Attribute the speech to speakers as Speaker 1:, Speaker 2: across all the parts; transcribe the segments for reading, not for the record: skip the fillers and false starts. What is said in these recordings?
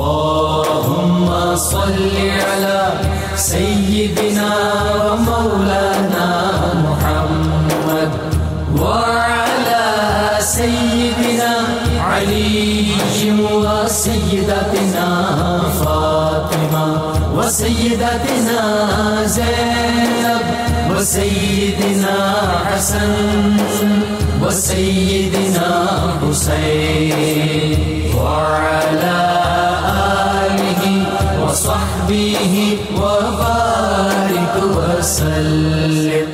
Speaker 1: اللهم صل على سيدنا ومولانا محمد وعلى سيدنا علي وسيدتنا فاطمة وسيدتنا زينب وسيدنا حسن وسيدنا حسين وعلى آله وصحبه وبارك وسلم.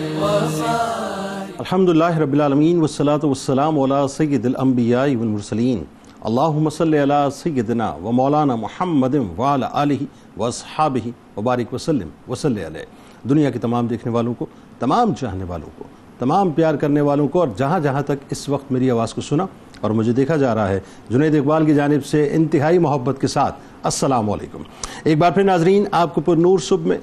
Speaker 2: الحمدللہ رب العالمین والصلاة والسلام علی سید الانبیاء والمرسلین. اللہم صلی علی سیدنا و مولانا محمد وعلی آلہ واصحابہ وبارک وسلم وصلی علیہ. دنیا کے تمام دیکھنے والوں کو، تمام چاہنے والوں کو، تمام پیار کرنے والوں کو، اور جہاں جہاں تک اس وقت میری آواز کو سنا اور مجھے دیکھا جا رہا ہے، جنید اقبال کی جانب سے انتہائی محبت کے ساتھ السلام علیکم. ایک بار پھر ناظرین، آپ کو پر نور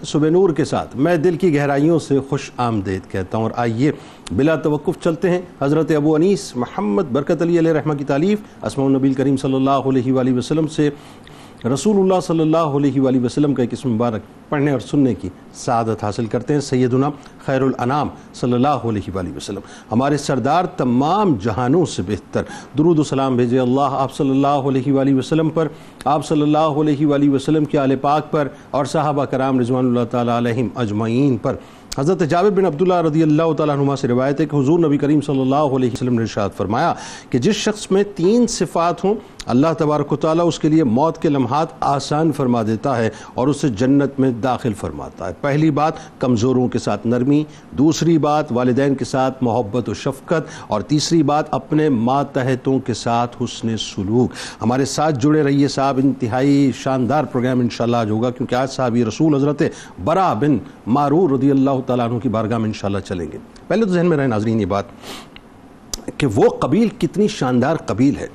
Speaker 2: صبح نور کے ساتھ میں دل کی گہرائیوں سے خوش آمدید کہتا ہوں. اور آئیے بلا توقف چلتے ہیں حضرت ابو انیس محمد برکت علی علیہ رحمہ کی تالیف اسماء النبی الکریم صلی اللہ علیہ وآلہ وسلم سے رسول اللہ صلی اللہ علیہ وآلہ وسلم کا ایک اسم مبارک پڑھنے اور سننے کی سعادت حاصل کرتے ہیں. سیدنا خیر الانام صلی اللہ علیہ وآلہ وسلم، ہمارے سردار تمام جہانوں سے بہتر، درود و سلام بھیجے اللہ آپ صلی اللہ علیہ وآلہ وسلم پر، آپ صلی اللہ علیہ وآلہ وسلم کے آل پاک پر اور صحابہ کرام رضوان اللہ تعالیٰ علیہم اجمعین پر. حضرت جابر بن عبداللہ رضی اللہ تعالیٰ عنہ سے روایت ہے کہ حضور نبی کریم صلی اللہ علیہ وسلم نے ارشاد فرمایا کہ جس شخص میں 3 صفات ہوں، اللہ تبارک و تعالیٰ اس کے لیے موت کے لمحات آسان فرما دیتا ہے اور اسے جنت میں داخل فرماتا ہے. پہلی بات کمزوروں کے ساتھ نرمی، دوسری بات والدین کے ساتھ محبت و شفقت، اور تیسری بات اپنے ماتحتوں کے ساتھ حسن سلوک. ہمارے ساتھ جڑے رہیے صاحب، انتہائی شاندار پروگرام انشاءاللہ آج ہوگا، کیونکہ آج صحابی رسول حضرت برا بن معرور رضی اللہ تعالیٰ عنہ کی بارگاہ میں انشاءاللہ چلیں گے. پہلے تو ذہن میں رہے ناظرین یہ بات کہ وہ قبیل کتنی شاندار قبیل ہے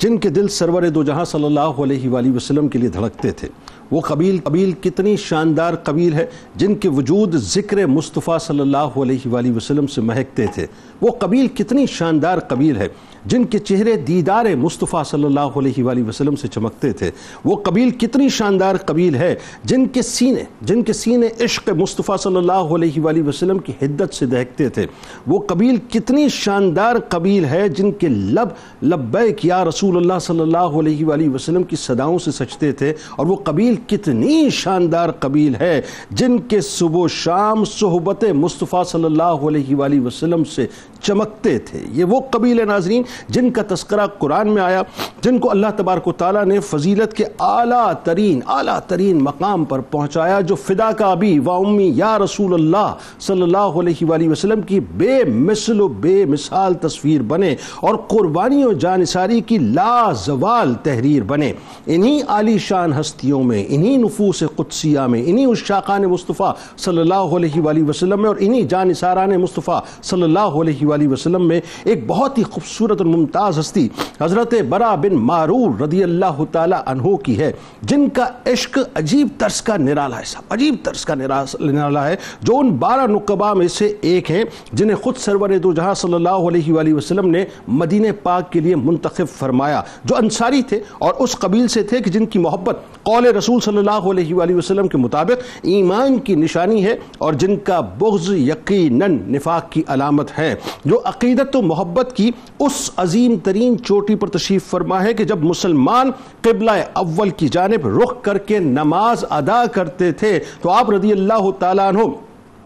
Speaker 2: جن کے دل سرور دو جہاں صلی اللہ علیہ وآلہ وسلم کے لیے دھڑکتے تھے. وہ قبیل کتنی شاندار قبیل ہے جن کے وجود ذکر مصطفیٰ صلی اللہ علیہ وآلہ وسلم سے مہکتے تھے. وہ قبیل کتنی شاندار قبیل ہے جن کے چہرے دیدار مصطفیٰ صلی اللہ علیہ وآلہ وسلم سے چمکتے تھے. وہ قبیل کتنی شاندار قبیل ہے جن کے سینے عشق مصطفیٰ صلی اللہ علیہ وآلہ وسلم کی حدت سے دہکتے تھے. وہ قبیل کتنی شاندار قبیل ہے جن کے لب لبیک یا رسول اللہ صلی اللہ علیہ وآلہ وسلم کی صداؤں سے سجتے تھے. اور وہ قبیل کتنی شاندار قبیل ہے جن کے صبح و شام صحبت مصطفیٰ صلی اللہ علیہ وآلہ وسلم سے چمکتے تھے. یہ وہ قبیل ہے ناظرین جن کا تذکرہ قرآن میں آیا، جن کو اللہ تبارک و تعالیٰ نے فضیلت کے اعلیٰ ترین مقام پر پہنچایا، جو فدا کا ابی و امی یا رسول اللہ صلی اللہ علیہ وآلہ وسلم کی بے مثل و بے مثال تصویر بنے اور قربانی و جانثاری کی لازوال تحریر بنے. انہی عالی شان ہستیوں میں، انہی نفوس قدسیہ میں، انہی عشاقان مصطفیٰ صلی اللہ علیہ وآلہ وسلم میں اور انہی جانثاران مصطفیٰ صلی اللہ علیہ وآلہ وسلم میں ایک بہت ہی خوبصورت اور ممتاز ہستی حضرت برا بن معرور رضی اللہ تعالی عنہ کی ہے، جن کا عشق عجیب طرز کا نرالا ہے صاحب، عجیب طرز کا نرالا ہے، جو ان 12 نقباء میں سے ایک ہیں جنہیں خود سرور دو جہاں صلی اللہ علیہ وآلہ وسلم نے مدینہ پاک کے لیے منتخب فرمایا، جو انصاری تھے اور اس قبیل سے تھے کہ جن کی محبت قول رسول صلی اللہ علیہ وآلہ وسلم کے مطابق ایمان کی نشانی ہے اور جن کا بغض یقیناً نفاق کی علامت ہے، جو عقیدت و محبت کی اس عظیم ترین چوٹی پر تشریف فرما ہے کہ جب مسلمان قبلہ اول کی جانب رخ کر کے نماز ادا کرتے تھے تو آپ رضی اللہ تعالیٰ عنہ،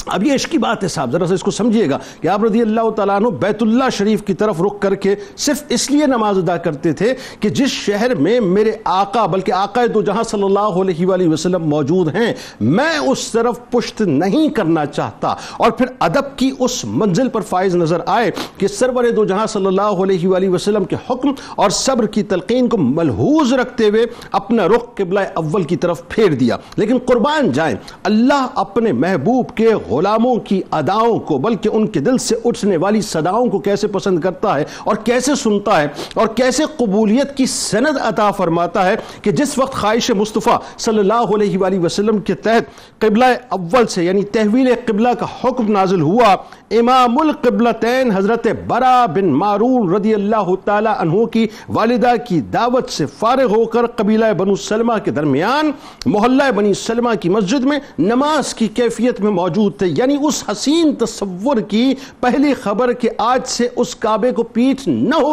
Speaker 2: اب یہ عشق کی بات ہے صاحب، ذرا سے اس کو سمجھیے گا کہ آپ رضی اللہ تعالیٰ عنہ بیت اللہ شریف کی طرف رخ کر کے صرف اس لیے نماز ادا کرتے تھے کہ جس شہر میں میرے آقا بلکہ آقا دو جہاں صلی اللہ علیہ وآلہ وسلم موجود ہیں، میں اس طرف پشت نہیں کرنا چاہتا. اور پھر ادب کی اس منزل پر فائز نظر آئے کہ سرور دو جہاں صلی اللہ علیہ وآلہ وسلم کے حکم اور صبر کی تلقین کو ملحوظ رکھتے ہوئے اپنا رخ قبلہ اول کی طرف پھیر دیا. لیکن قربان جائیں، اللہ اپنے محبوب کے غلاموں کی اداؤں کو بلکہ ان کے دل سے اٹھنے والی صداؤں کو کیسے پسند کرتا ہے اور کیسے سنتا ہے اور کیسے قبولیت کی سند عطا فرماتا ہے کہ جس وقت خواہش مصطفیٰ صلی اللہ علیہ وآلہ وسلم کے تحت قبلہ اول سے یعنی تحویل قبلہ کا حکم نازل ہوا، امام القبلتین حضرت برا بن معرور رضی اللہ تعالی عنہ کی والدہ کی دعوت سے فارغ ہو کر قبیلہ بنو سلمہ کے درمیان محلہ بنی سلمہ کی مسجد میں نماز کی کیفیت میں موجود تھے. یعنی اس حسین تصور کی پہلی خبر کہ آج سے اس کعبے کو پیٹھ نہ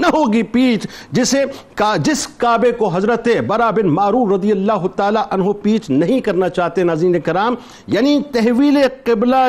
Speaker 2: ہوگی پیٹھ جس کعبے کو حضرت برا بن معرور رضی اللہ تعالی عنہ پیٹھ نہیں کرنا چاہتے. ناظرین کرام، یعنی تحویل قبلہ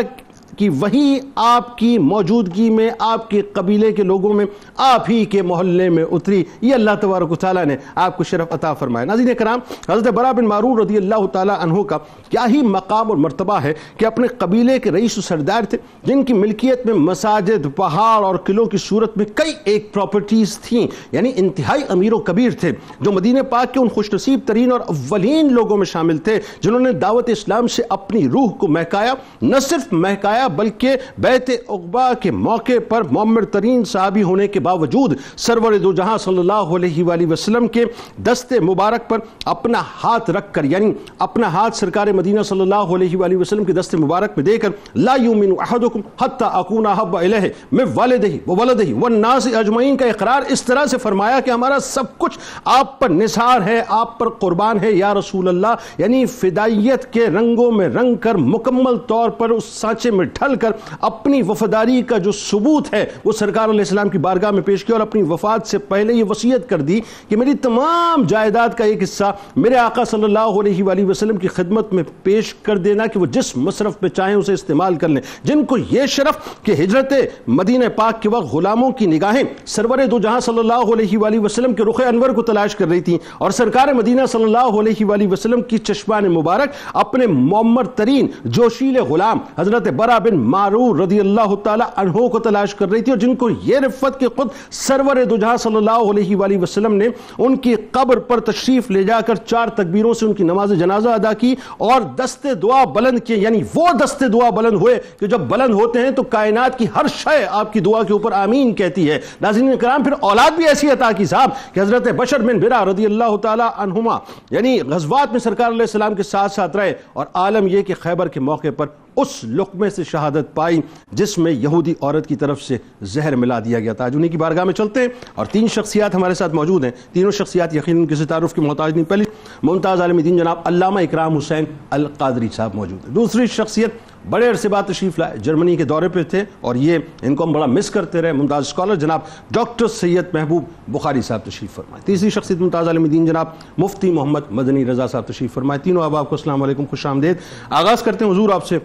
Speaker 2: کہ وہی آپ کی موجودگی میں، آپ کے قبیلے کے لوگوں میں، آپ ہی کے محلے میں اتری. یہ اللہ تبارک و تعالیٰ نے آپ کو شرف عطا فرمایا. ناظرین کرام، حضرت برا بن معرور رضی اللہ تعالیٰ عنہ کا کیا ہی مقام اور مرتبہ ہے کہ اپنے قبیلے کے رئیس و سردار تھے، جن کی ملکیت میں مساجد، پہاڑ اور قلعوں کی صورت میں کئی ایک پراپرٹیز تھیں. یعنی انتہائی امیر و کبیر تھے، جو مدینہ پاک کے ان خوش نصیب ترین اور اولین لوگوں میں شامل تھے جنہوں نے دعوت اسلام سے اپنی روح کو مہکایا. نہ صرف مہکایا بلکہ بیعت عقبہ کے موقع پر معمر ترین صحابی ہونے کے باوجود سرور دو جہاں صلی اللہ علیہ وآلہ وسلم کے دست مبارک پر اپنا ہاتھ رکھ کر، یعنی اپنا ہاتھ سرکار مدینہ صلی اللہ علیہ وآلہ وسلم کے دست مبارک میں دے کر لا یؤمن احدکم حتی اکون احب الیہ من والدہ وولدہ والناس اجمعین کا اقرار اس طرح سے فرمایا کہ ہمارا سب کچھ آپ پر نثار ہے، آپ پر قربان ہے یا رسول اللہ. یعنی فدائیت کے رنگوں میں رنگ کر مکمل طور پر اس سانچے میں ڈھل کر اپنی وفاداری کا جو ثبوت ہے وہ سرکار علیہ السلام کی بارگاہ میں پیش کیا، اور اپنی وفات سے پہلے یہ وصیت کر دی کہ میری تمام جائیداد کا ایک حصہ میرے آقا صلی اللہ علیہ وآلہ وسلم کی خدمت میں پیش کر دینا کہ وہ جس مصرف پہ چاہیں اسے استعمال کر لیں. جن کو یہ شرف کہ ہجرت مدینہ پاک کے وقت غلاموں کی نگاہیں سرور دو جہاں صلی اللہ علیہ وآلہ وسلم کے رخ انور کو تلاش کر رہی تھیں، اور سرکار مدینہ صلی اللہ علیہ وآلہ وسلم کی چشمان مبارک اپنے معمر ترین جوشیل غلام حضرت برا بن معرور رضی اللہ تعالی عنہ کو تلاش کر رہی تھی، اور جن کو یہ رفت کہ خود سرور دو جہاں صلی اللہ علیہ وآلہ وسلم نے ان کی قبر پر تشریف لے جا کر 4 تکبیروں سے ان کی نماز جنازہ ادا کی اور دست دعا بلند کیے. یعنی وہ دست دعا بلند ہوئے کہ جب بلند ہوتے ہیں تو کائنات کی ہر شے آپ کی دعا کے اوپر آمین کہتی ہے. ناظرین کرام، پھر اولاد بھی ایسی عطا کی صاحب کہ حضرت بشر بن برا رضی اللہ تعالی عنہما یعنی غزوات میں سرکار علیہ السلام کے ساتھ ساتھ رہے، اور عالم یہ کہ خیبر کے موقع پر اس لقمے سے شہادت پائی جس میں یہودی عورت کی طرف سے زہر ملا دیا گیا تھا. آج انہی کی بارگاہ میں چلتے ہیں، اور 3 شخصیات ہمارے ساتھ موجود ہیں. تینوں شخصیات یقیناً کسی تعارف کے محتاج نہیں. پہلی ممتاز عالم دین جناب علامہ اکرام حسین القادری صاحب موجود ہیں. دوسری شخصیت بڑے عرصے بعد تشریف لائے، جرمنی کے دورے پہ تھے اور یہ ان کو ہم بڑا مس کرتے رہے، ممتاز اسکالر جناب ڈاکٹر سید محبوب بخاری صاحب تشریف فرمائے. تیسری شخصیت ممتاز عالم دین جناب مفتی محمد مدنی رضا صاحب تشریف فرمائے. تینوں احباب کو السلام علیکم، خوش آمدید. آغاز کرتے ہیں حضور آپ سے.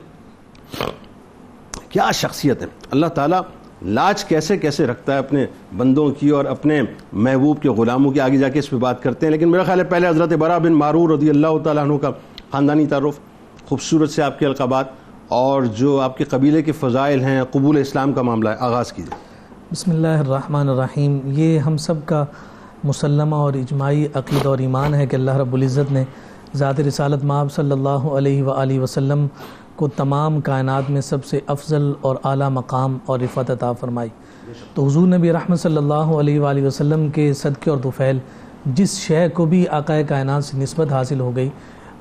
Speaker 2: کیا شخصیت ہے، اللہ تعالیٰ لاج کیسے کیسے رکھتا ہے اپنے بندوں کی اور اپنے محبوب کے غلاموں کی، آگے جا کے اس پہ بات کرتے ہیں. لیکن میرا خیال ہے پہلے حضرت برا بن معرور رضی اللہ تعالیٰ عنہ کا خاندانی تعارف، خوبصورت سے آپ کے القابات اور جو آپ کے قبیلے کے فضائل ہیں، قبول اسلام کا معاملہ ہے، آغاز کیجئے.
Speaker 3: بسم اللہ الرحمن الرحیم. یہ ہم سب کا مسلمہ اور اجماعی عقیدہ اور ایمان ہے کہ اللہ رب العزت نے ذات رسالت مآب صلی اللہ علیہ وآلہ وسلم کو تمام کائنات میں سب سے افضل اور اعلیٰ مقام اور رفعت عطا فرمائی. تو حضور نبی رحمت صلی اللہ علیہ وآلہ وسلم کے صدقے اور طفیل جس شے کو بھی آقا کائنات سے نسبت حاصل ہو گئی،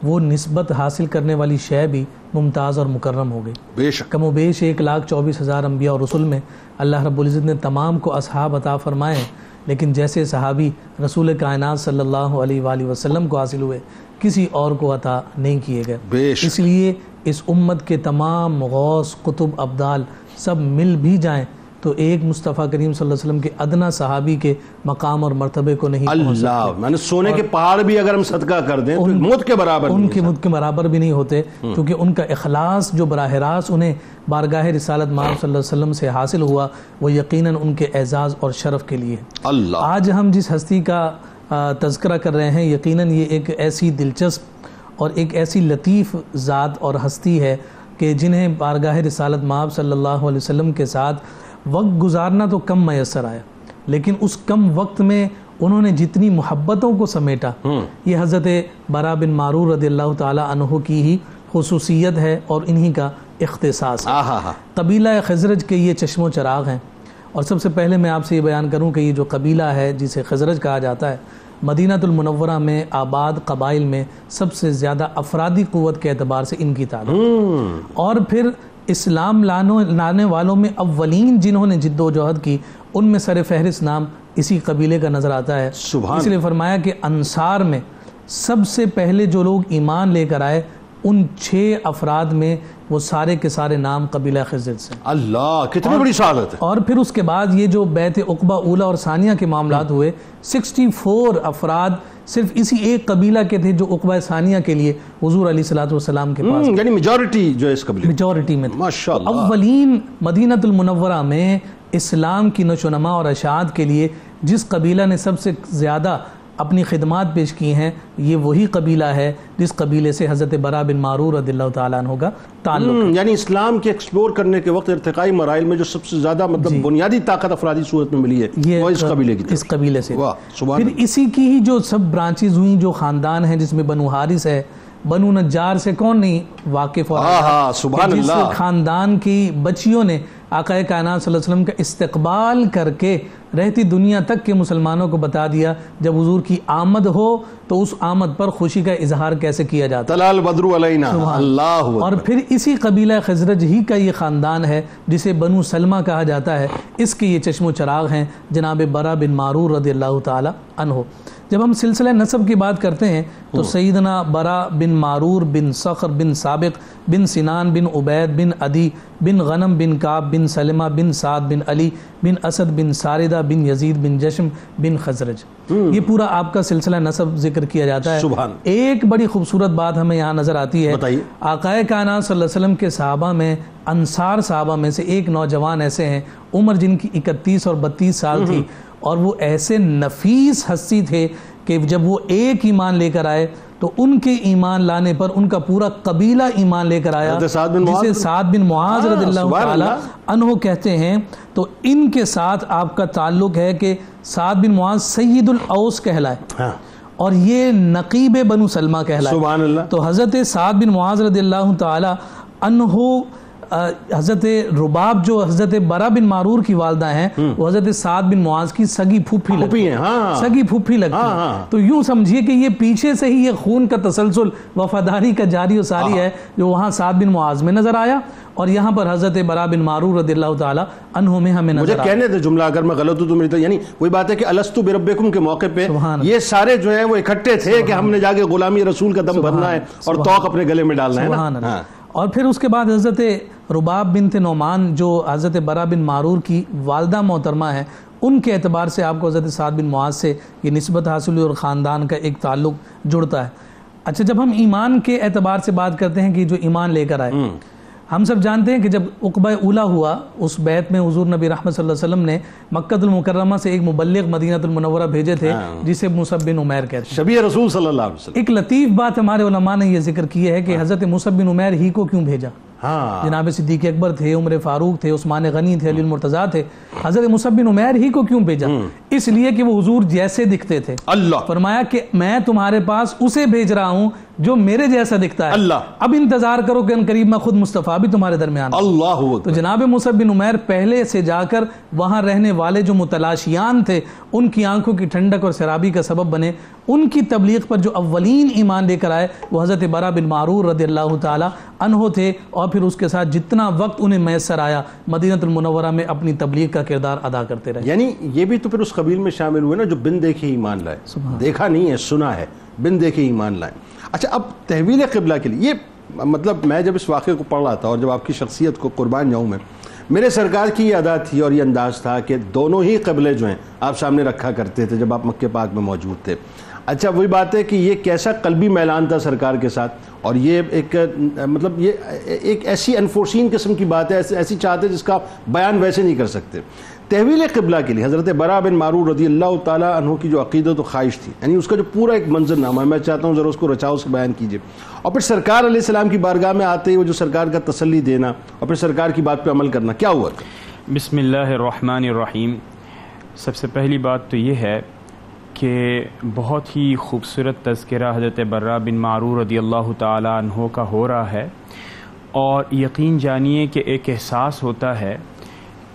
Speaker 3: وہ نسبت حاصل کرنے والی شے بھی ممتاز اور مکرم ہو گئی.
Speaker 2: بے شک
Speaker 3: کم و بیش 1,24,000 انبیاء اور رسول میں اللہ رب العزت نے تمام کو اصحاب عطا فرمائے ہیں، لیکن جیسے صحابی رسول کائنات صلی اللہ علیہ وآلہ وسلم کو حاصل ہوئے کسی اور کو عطا نہیں کیے گئے. اس لیے اس امت کے تمام غوث، قطب، ابدال سب مل بھی جائیں تو ایک مصطفیٰ کریم صلی اللہ علیہ وسلم کے ادنا صحابی کے مقام اور مرتبے کو نہیں پہنچ سکتے.
Speaker 2: اللہ، میں نے سونے کے پہاڑ بھی اگر ہم صدقہ کر دیں تو مجھ کے برابر
Speaker 3: ان کے مجھ کے برابر بھی نہیں ہوتے، کیونکہ ان کا اخلاص جو براہ راست انہیں بارگاہ رسالت مآب صلی اللہ علیہ وسلم سے حاصل ہوا وہ یقیناً ان کے اعزاز اور شرف کے لیے.
Speaker 2: اللہ،
Speaker 3: آج ہم جس ہستی کا تذکرہ کر رہے ہیں یقیناً یہ ایک ایسی دلچسپ اور ایک ایسی لطیف ذات اور ہستی ہے کہ جنہیں بارگاہ رسالت مآب صلی اللہ علیہ وسلم کے ساتھ وقت گزارنا تو کم میسر آیا، لیکن اس کم وقت میں انہوں نے جتنی محبتوں کو سمیٹا، یہ حضرت برا بن معرور رضی اللہ تعالی عنہ کی ہی خصوصیت ہے اور انہی کا اختصاص ہے. قبیلہ خزرج کے یہ چشم و چراغ ہیں. اور سب سے پہلے میں آپ سے یہ بیان کروں کہ یہ جو قبیلہ ہے جسے خزرج کہا جاتا ہے، مدینہ المنورہ میں آباد قبائل میں سب سے زیادہ افرادی قوت کے اعتبار سے ان کی تعداد، اور پھر اسلام لانے والوں میں اولین جنہوں نے جد و جہد کی ان میں سر فہرست نام اسی قبیلے کا نظر آتا ہے. اس لیے فرمایا کہ انصار میں سب سے پہلے جو لوگ ایمان لے کر آئے ان 6 افراد میں وہ سارے کے سارے نام قبیلہ خزرج سے.
Speaker 2: اللہ کتنی بڑی سعادت ہے. اور
Speaker 3: پھر اس کے بعد یہ جو بیعت عقبہ اولیٰ اور ثانیہ کے معاملات ہوئے 64 افراد صرف اسی ایک قبیلہ کے تھے جو عقبہ ثانیہ کے لیے حضور علیہ الصلوۃ والسلام کے پاس،
Speaker 2: یعنی میجورٹی جو اس قبیلے
Speaker 3: میجورٹی میں
Speaker 2: ماشاءاللہ.
Speaker 3: اولین مدینہ المنورہ میں اسلام کی نشو و نما اور اشاعت کے لیے جس قبیلہ نے سب سے زیادہ اپنی خدمات پیش کی ہیں یہ وہی قبیلہ ہے جس قبیلے سے حضرت برا بن معرور رضی اللہ تعالیٰ عنہ کا تعلق ہے.
Speaker 2: یعنی اسلام کے ایکسپلور کرنے کے وقت ارتقائی مراحل میں جو سب سے زیادہ مطلب بنیادی طاقت افرادی صورت میں ملی ہے وہ اس قبیلے کی
Speaker 3: اس قبیلے سے.
Speaker 2: سبحان
Speaker 3: پھر اسی کی ہی جو سب برانچز ہوئیں جو خاندان ہیں جس میں بنو حارث ہے، بنو نجار سے کون نہیں واقف اور جس خاندان کی بچیوں نے آقا کائنات صلی اللہ علیہ وسلم کا استقبال کر کے رہتی دنیا تک کے مسلمانوں کو بتا دیا جب حضور کی آمد ہو تو اس آمد پر خوشی کا اظہار کیسے کیا جاتا ہے.
Speaker 2: طلع البدر علینا. اللہ.
Speaker 3: اور پھر اسی قبیلہ خزرج ہی کا یہ خاندان ہے جسے بنو سلمہ کہا جاتا ہے. اس کے یہ چشم و چراغ ہیں جناب برا بن معرور رضی اللہ تعالی عنہ. جب ہم سلسلہ نسب کی بات کرتے ہیں تو سیدنا برا بن معرور بن صخر بن سابق بن سنان بن عبید بن عدی بن غنم بن کعب بن سلمہ بن سعد بن علی بن اسد بن ساردہ بن یزید بن جشم بن خزرج، یہ پورا آپ کا سلسلہ نسب ذکر کیا جاتا ہے. ایک بڑی خوبصورت بات ہمیں یہاں نظر آتی ہے. آقا کائنات صلی اللہ علیہ وسلم کے صحابہ میں انصار صحابہ میں سے ایک نوجوان ایسے ہیں عمر جن کی 31 اور 32 سال تھی اور وہ ایسے نفیس ہستی تھے کہ جب وہ ایک ایمان لے کر آئے تو ان کے ایمان لانے پر ان کا پورا قبیلہ ایمان لے کر آیا جسے سعد بن معاذ رضی اللہ تعالی عنہ کہتے ہیں. تو ان کے ساتھ آپ کا تعلق ہے کہ سعد بن معاذ سید الاوس کہلائے اور یہ نقیب بنو سلمہ کہلائے.
Speaker 2: سبحان اللہ.
Speaker 3: تو حضرت سعد بن معاذ رضی اللہ تعالی عنہ حضرت رباب جو حضرت برا بن معرور کی والدہ ہیں وہ حضرت سعد بن معاذ کی سگی پھوپھی لگتی ہیں. سگی پھوپھی لگتی ہیں. تو یوں سمجھیے کہ یہ پیچھے سے ہی یہ خون کا تسلسل وفاداری کا جاری و ساری ہے جو وہاں سعد بن معاذ میں نظر آیا اور یہاں پر حضرت برا بن معرور رضی اللہ تعالی عنہ میں ہمیں نظر آیا.
Speaker 2: مجھے کہنے دے جملہ اگر میں غلط ہوں تو میری یعنی وہی بات ہے کہ الستو بربکم کے موقع پہ یہ سارے جو ہیں وہ اکٹھے تھے کہ ہم نے جا کے غلامی رسول کا دم بھرنا ہے اور توق اپنے گلے میں ڈالنا ہے.
Speaker 3: اور پھر اس کے بعد حضرت رباب بنت نعمان جو حضرت برا بن معرور کی والدہ محترمہ ہیں ان کے اعتبار سے آپ کو حضرت سعد بن معاذ سے یہ نسبت حاصل ہوئی اور خاندان کا ایک تعلق جڑتا ہے. اچھا جب ہم ایمان کے اعتبار سے بات کرتے ہیں کہ جو ایمان لے کر آئے ہم سب جانتے ہیں کہ جب عقبہ اولیٰ ہوا اس بیعت میں حضور نبی رحمت صلی اللہ علیہ وسلم نے مکہ المکرمہ سے ایک مبلغ مدینہ المنورہ بھیجے تھے جسے مصعب بن عمیر کہتے ہیں.
Speaker 2: شبیہ رسول صلی اللہ علیہ وسلم.
Speaker 3: ایک لطیف بات ہمارے علماء نے یہ ذکر کی ہے کہ حضرت مصعب بن عمیر ہی کو کیوں بھیجا. جناب صدیق اکبر تھے، عمر فاروق تھے، عثمان غنی تھے، علی المرتضیٰ تھے، حضرت مصعب بن عمیر ہی کو کیوں بھیجا؟ اس لیے کہ وہ حضور جیسے دکھتے تھے. اللہ فرمایا کہ میں تمہارے پاس اسے بھیج رہا ہوں جو میرے جیسا دکھتا ہے. اللہ اب انتظار کرو کہ ان قریب میں خود مصطفیٰ بھی تمہارے درمیان. اللہ تو جناب مصعب بن عمیر پہلے سے جا کر وہاں رہنے والے جو متلاشیان تھے ان کی آنکھوں کی ٹھنڈک اور سرابی کا سبب بنے. ان کی تبلیغ پر جو اولین ایمان لے کر آئے وہ حضرت برا بن معرور رضی اللہ تعالی عنہ تھے اور پھر اس کے ساتھ جتنا وقت انہیں میسر آیا مدینہ المنورہ میں اپنی تبلیغ کا کردار ادا کرتے رہے.
Speaker 2: یعنی یہ بھی تو پھر اس قبیل میں شامل ہوئے نا جو بن دیکھے ایمان لائے. دیکھا نہیں ہے سنا ہے، بن دیکھے ایمان لائے. اچھا اب تحویل قبلہ کے لیے یہ مطلب میں جب اس واقعے کو پڑھ رہا تھا اور جب آپ کی شخصیت کو قربان جاؤں میں میرے سرکار کی یہ ادا تھی اور یہ انداز تھا کہ دونوں ہی قبلے جو ہیں آپ سامنے رکھا کرتے تھے جب آپ مکہ پاک میں موجود تھے. اچھا وہی بات ہے کہ یہ کیسا قلبی میلان تھا سرکار کے ساتھ اور یہ ایک مطلب یہ ایک ایسی انفورسین قسم کی بات ہے، ایسی چاہت ہے جس کا بیان ویسے نہیں کر سکتے. تحویل قبلہ کے لیے حضرت برا بن معرور رضی اللہ تعالیٰ عنہ کی جو عقیدت و خواہش تھی یعنی اس کا جو پورا ایک منظر نامہ ہے میں چاہتا ہوں ذرا اس کو رچاؤ سے بیان کیجئے اور پھر سرکار علیہ السلام کی بارگاہ میں آتے ہی وہ جو سرکار کا تسلی دینا اور پھر سرکار کی بات پہ عمل کرنا کیا ہوا تھا.
Speaker 4: بسم اللہ الرحمن الرحیم. سب سے پہلی بات تو یہ ہے کہ بہت ہی خوبصورت تذکرہ حضرت برا بن معرور رضی اللہ تعالیٰ عنہ کا ہو رہا ہے اور یقین جانیے کہ ایک احساس ہوتا ہے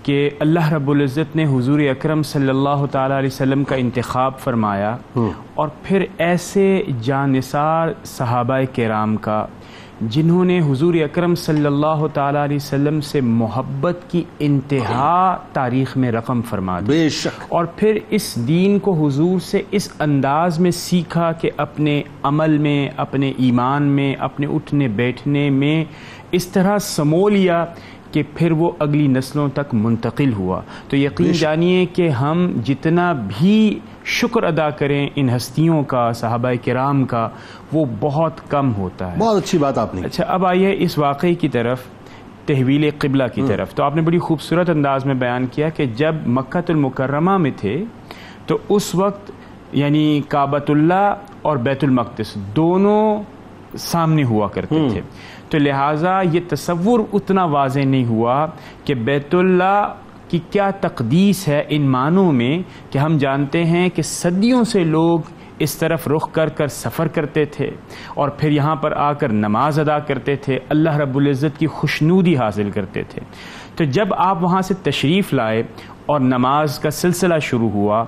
Speaker 4: کہ اللہ رب العزت نے حضور اکرم صلی اللہ تعالیٰ علیہ وسلم کا انتخاب فرمایا اور پھر ایسے جانثار صحابہ کرام کا جنہوں نے حضور اکرم صلی اللہ تعالیٰ علیہ وسلم سے محبت کی انتہا تاریخ میں رقم فرما دی،
Speaker 2: بے شک،
Speaker 4: اور پھر اس دین کو حضور سے اس انداز میں سیکھا کہ اپنے عمل میں، اپنے ایمان میں، اپنے اٹھنے بیٹھنے میں اس طرح سمو لیا کہ پھر وہ اگلی نسلوں تک منتقل ہوا. تو یقین جانیے کہ ہم جتنا بھی شکر ادا کریں ان ہستیوں کا، صحابہ کرام کا، وہ بہت کم ہوتا ہے.
Speaker 2: بہت اچھی بات آپ نے.
Speaker 4: اچھا، اب آئیے اس واقعے کی طرف، تحویل قبلہ کی طرف. تو آپ نے بڑی خوبصورت انداز میں بیان کیا کہ جب مکہ المکرمہ میں تھے تو اس وقت یعنی کعبۃ اللہ اور بیت المقدس دونوں سامنے ہوا کرتے تھے، تو لہٰذا یہ تصور اتنا واضح نہیں ہوا کہ بیت اللہ کی کیا تقدیس ہے ان معنوں میں کہ ہم جانتے ہیں کہ صدیوں سے لوگ اس طرف رخ کر کر سفر کرتے تھے اور پھر یہاں پر آ کر نماز ادا کرتے تھے، اللہ رب العزت کی خوشنودی حاصل کرتے تھے. تو جب آپ وہاں سے تشریف لائے اور نماز کا سلسلہ شروع ہوا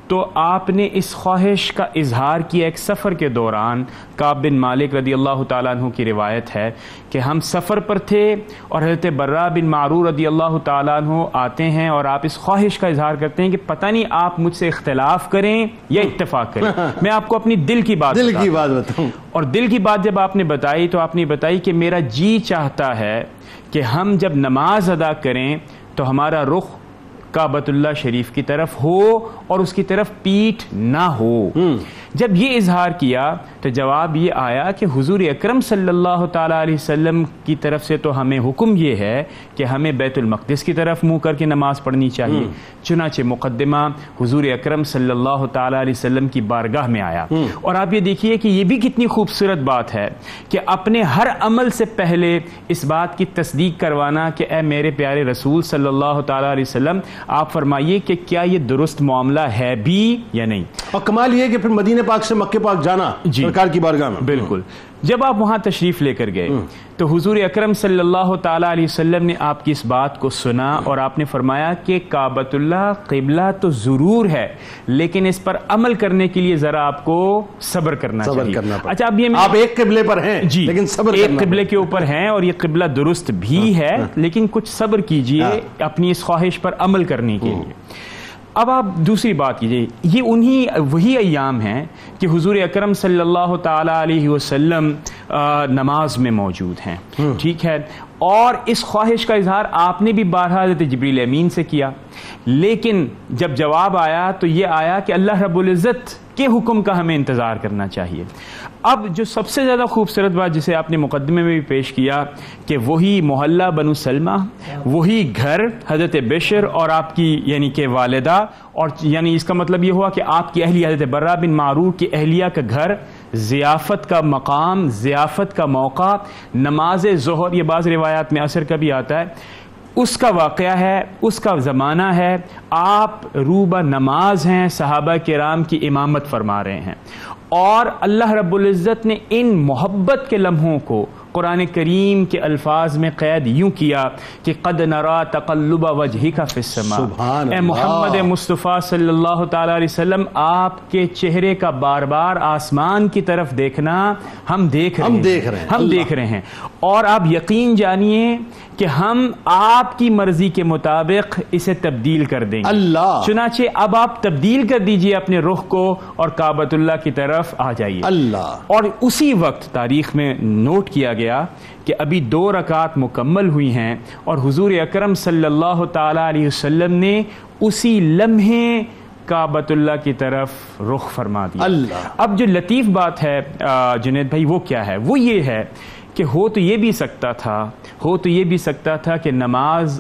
Speaker 4: تو آپ نے اس خواہش کا اظہار کیا ایک سفر کے دوران. کعب بن مالک رضی اللہ تعالیٰ عنہ کی روایت ہے کہ ہم سفر پر تھے اور حضرت برا بن معرور رضی اللہ تعالیٰ عنہ آتے ہیں اور آپ اس خواہش کا اظہار کرتے ہیں کہ پتہ نہیں آپ مجھ سے اختلاف کریں یا اتفاق کریں، میں آپ کو اپنی دل کی بات
Speaker 2: بتاؤں.
Speaker 4: اور دل کی بات جب آپ نے بتائی تو آپ نے بتائی کہ میرا جی چاہتا ہے کہ ہم جب نماز ادا کریں تو ہمارا رخ کعبۃ اللہ شریف کی طرف ہو اور اس کی طرف پیٹھ نہ ہو. جب یہ اظہار کیا تو جواب یہ آیا کہ حضور اکرم صلی اللہ تعالیٰ علیہ وسلم کی طرف سے تو ہمیں حکم یہ ہے کہ ہمیں بیت المقدس کی طرف منہ کر کے نماز پڑھنی چاہیے. چنانچہ مقدمہ حضور اکرم صلی اللہ تعالیٰ علیہ وسلم کی بارگاہ میں آیا. اور آپ یہ دیکھیے کہ یہ بھی کتنی خوبصورت بات ہے کہ اپنے ہر عمل سے پہلے اس بات کی تصدیق کروانا کہ اے میرے پیارے رسول صلی اللہ تعالیٰ علیہ وسلم آپ فرمائیے کہ کیا یہ درست معاملہ ہے بھی یا نہیں.
Speaker 2: اور کمال یہ کہ پھر مدینہ پاک سے مکہ پاک جانا سرکار کی بارگاہ میں.
Speaker 4: بالکل. جب آپ وہاں تشریف لے کر گئے تو حضور اکرم صلی اللہ تعالیٰ علیہ وسلم نے آپ کی اس بات کو سنا اور آپ نے فرمایا کہ کعبۃ اللہ قبلہ تو ضرور ہے لیکن اس پر عمل کرنے کے لیے ذرا آپ کو صبر کرنا چاہیے. اچھا، اب یہ
Speaker 2: آپ ایک قبلے پر ہیں
Speaker 4: جی،
Speaker 2: لیکن صبر
Speaker 4: ایک قبلے کے اوپر ہیں اور یہ قبلہ درست بھی ہے لیکن کچھ صبر کیجئے اپنی اس خواہش پر عمل کرنے کے لیے. اب آپ دوسری بات کیجئے، یہ وہی ایام ہیں کہ حضور اکرم صلی اللہ تعالیٰ علیہ وسلم نماز میں موجود ہیں، ٹھیک ہے، اور اس خواہش کا اظہار آپ نے بھی بارہا حضرت جبریل امین سے کیا، لیکن جب جواب آیا تو یہ آیا کہ اللہ رب العزت کے حکم کا ہمیں انتظار کرنا چاہیے. اب جو سب سے زیادہ خوبصورت بات جسے آپ نے مقدمے میں بھی پیش کیا کہ وہی محلہ بنو سلمہ، وہی گھر حضرت بشر اور آپ کی یعنی کہ والدہ، اور یعنی اس کا مطلب یہ ہوا کہ آپ کی اہلیہ حضرت برا بن معرور کی اہلیہ کا گھر، ضیافت کا مقام، ضیافت کا موقع، نماز ظہر، یہ بعض روایات میں عصر کا بھی آتا ہے، اس کا واقعہ ہے، اس کا زمانہ ہے، آپ روبہ نماز ہیں، صحابہ کرام کی امامت فرما رہے ہیں، اور اللہ رب العزت نے ان محبت کے لمحوں کو قرآن کریم کے الفاظ میں قید یوں کیا کہ قد نرا تقلب وجہک فی السماء. اے محمد مصطفیٰ صلی اللہ تعالیٰ علیہ وسلم، آپ کے چہرے کا بار بار آسمان کی طرف دیکھنا ہم دیکھ رہے ہیں اور آپ یقین جانیے کہ ہم آپ کی مرضی کے مطابق اسے تبدیل کر دیں گے. چنانچہ اب آپ تبدیل کر دیجئے اپنے رخ کو اور کعبۃ اللہ کی طرف آ جائیے. اور اسی وقت تاریخ میں نوٹ کیا گیا کہ ابھی 2 رکعات مکمل ہوئی ہیں اور حضور اکرم صلی اللہ تعالیٰ علیہ وسلم نے اسی لمحے کعبۃ اللہ کی طرف رخ فرما دیا. اب جو لطیف بات ہے جنید بھائی وہ کیا ہے؟ وہ یہ ہے کہ ہو تو یہ بھی سکتا تھا کہ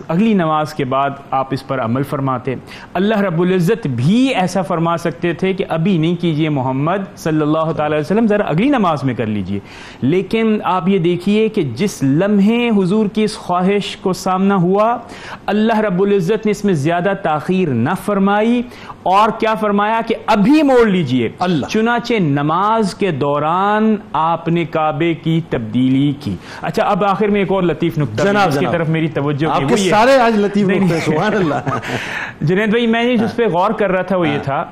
Speaker 4: اگلی نماز کے بعد آپ اس پر عمل فرماتے. اللہ رب العزت بھی ایسا فرما سکتے تھے کہ ابھی نہیں کیجئے محمد صلی اللہ تعالی علیہ وسلم، ذرا اگلی نماز میں کر لیجئے. لیکن آپ یہ دیکھیے کہ جس لمحے حضور کی اس خواہش کو سامنا ہوا، اللہ رب العزت نے اس میں زیادہ تاخیر نہ فرمائی اور کیا فرمایا کہ ابھی موڑ لیجئے. چنانچہ نماز کے دوران آپ نے کعبے کی تبدیلی کی. اچھا، اب آخر میں ایک اور لطیف نکتہ جس کی طرف میری توجہ
Speaker 2: آپ کے سارے آج لطیف نکتے، سبحان اللہ.
Speaker 4: جنید بھائی، میں جس پہ غور کر رہا تھا وہ یہ تھا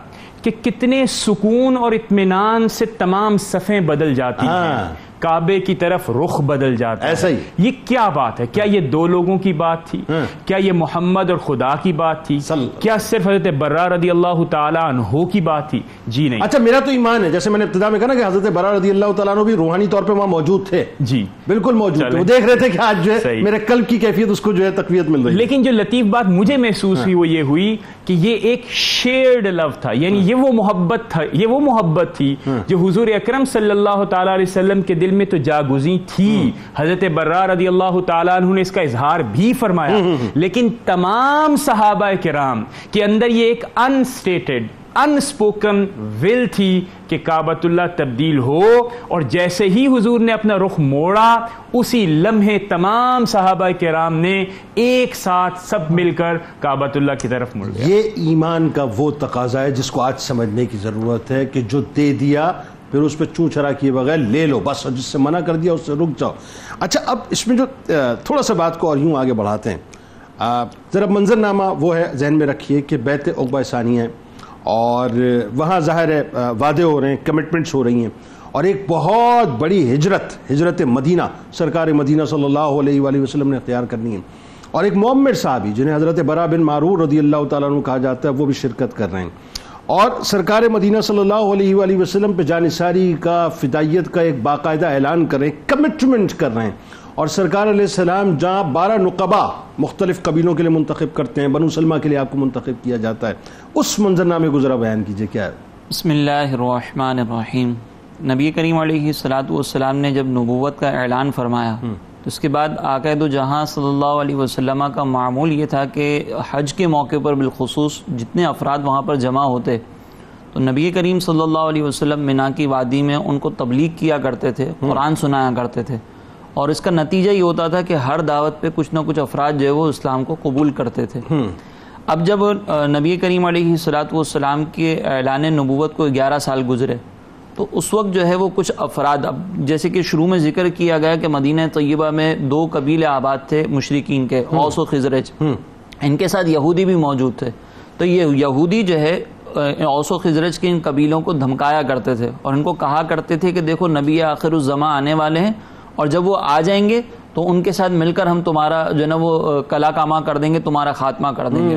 Speaker 4: کہ کتنے سکون اور اطمینان سے تمام صفیں بدل جاتی ہیں کعبے کی طرف رخ بدل جاتا ہے.
Speaker 2: ایسا ہی.
Speaker 4: یہ کیا بات ہے؟ کیا یہ دو لوگوں کی بات تھی؟ کیا یہ محمد اور خدا کی بات تھی؟ کیا صرف حضرت برا رضی اللہ تعالیٰ عنہ کی بات تھی؟ جی نہیں.
Speaker 2: اچھا میرا تو ایمان ہے، جیسے میں نے ابتدا میں کہا نا کہ حضرت برا رضی اللہ تعالیٰ عنہ بھی روحانی طور پہ وہاں موجود تھے.
Speaker 4: جی
Speaker 2: بالکل موجود تھے. وہ دیکھ رہے تھے کہ آج جو ہے میرے قلب کی کیفیت اس کو جو ہے تقویت مل رہی ہے.
Speaker 4: لیکن جو لطیف بات مجھے محسوس ہوئی وہ یہ ہوئی کہ یہ ایک شیئرڈ لو تھا، یعنی یہ وہ محبت تھا، یہ وہ محبت تھی جو حضور اکرم صلی اللہ تعالیٰ علیہ وسلم کے دل میں تو جاگزیں تھی. حضرت برا رضی اللہ تعالیٰ عنہ نے اس کا اظہار بھی فرمایا، لیکن تمام صحابہ کرام کے اندر یہ ایک انسٹیٹڈ انسپوکن ول تھی کہ کعبۃ اللہ تبدیل ہو، اور جیسے ہی حضور نے اپنا رخ موڑا اسی لمحے تمام صحابہ کرام نے ایک ساتھ سب مل کر کعبۃ اللہ کی طرف مڑ گیا.
Speaker 2: یہ ایمان کا وہ تقاضا ہے جس کو آج سمجھنے کی ضرورت ہے کہ جو دے دیا پھر اس پہ چوں چرا کیے بغیر لے لو بس، جس سے منع کر دیا اس سے رک جاؤ. اچھا اب اس میں جو تھوڑا سا بات کو اور یوں آگے بڑھاتے ہیں، ذرا منظرنامہ وہ ہے ذہن میں رکھیے کہ بیعت عقبہ ثانی ہے اور وہاں ظاہر ہے وعدے ہو رہے ہیں، کمٹمنٹس ہو رہی ہیں، اور ایک بہت بڑی ہجرت مدینہ سرکار مدینہ صلی اللہ علیہ وآلہ وسلم نے اختیار کرنی ہے، اور ایک معمر صحابی جنہیں حضرت برا بن معرور رضی اللہ تعالیٰ عنہ کہا جاتا ہے وہ بھی شرکت کر رہے ہیں، اور سرکار مدینہ صلی اللہ علیہ وآلہ وسلم پہ جانثاری کا، فدائیت کا ایک باقاعدہ اعلان کر رہے ہیں، کمٹمنٹ کر رہے ہیں. اور سرکار علیہ السلام جہاں 12 نقبہ مختلف قبیلوں کے لیے منتخب کرتے ہیں، بنو سلمہ کے لیے آپ کو منتخب کیا جاتا ہے، اس منظرنامے کو ذرا بیان کیجئے کیا ہے؟
Speaker 5: بسم اللہ الرحمن الرحیم. نبی کریم علیہ الصلاۃ والسلام نے جب نبوت کا اعلان فرمایا تو اس کے بعد آقا دو جہاں صلی اللہ علیہ وسلم کا معمول یہ تھا کہ حج کے موقع پر بالخصوص جتنے افراد وہاں پر جمع ہوتے تو نبی کریم صلی اللہ علیہ وسلم مینا کی وادی میں ان کو تبلیغ کیا کرتے تھے، قرآن سنایا کرتے تھے، اور اس کا نتیجہ یہ ہوتا تھا کہ ہر دعوت پہ کچھ نہ کچھ افراد جو ہے وہ اسلام کو قبول کرتے تھے. اب جب نبی کریم علیہ الصلاۃ والسلام کے اعلان نبوت کو 11 سال گزرے تو اس وقت جو ہے وہ کچھ افراد، اب جیسے کہ شروع میں ذکر کیا گیا کہ مدینہ طیبہ میں 2 قبیلے آباد تھے مشرکین کے، اوس و خزرج، ان کے ساتھ یہودی بھی موجود تھے. تو یہ یہودی جو ہے اوس و خزرج کے ان قبیلوں کو دھمکایا کرتے تھے اور ان کو کہا کرتے تھے کہ دیکھو نبی آخر الزماں آنے والے ہیں، اور جب وہ آ جائیں گے تو ان کے ساتھ مل کر ہم تمہارا جو ہے نا وہ کلا کاما کر دیں گے، تمہارا خاتمہ کر دیں گے.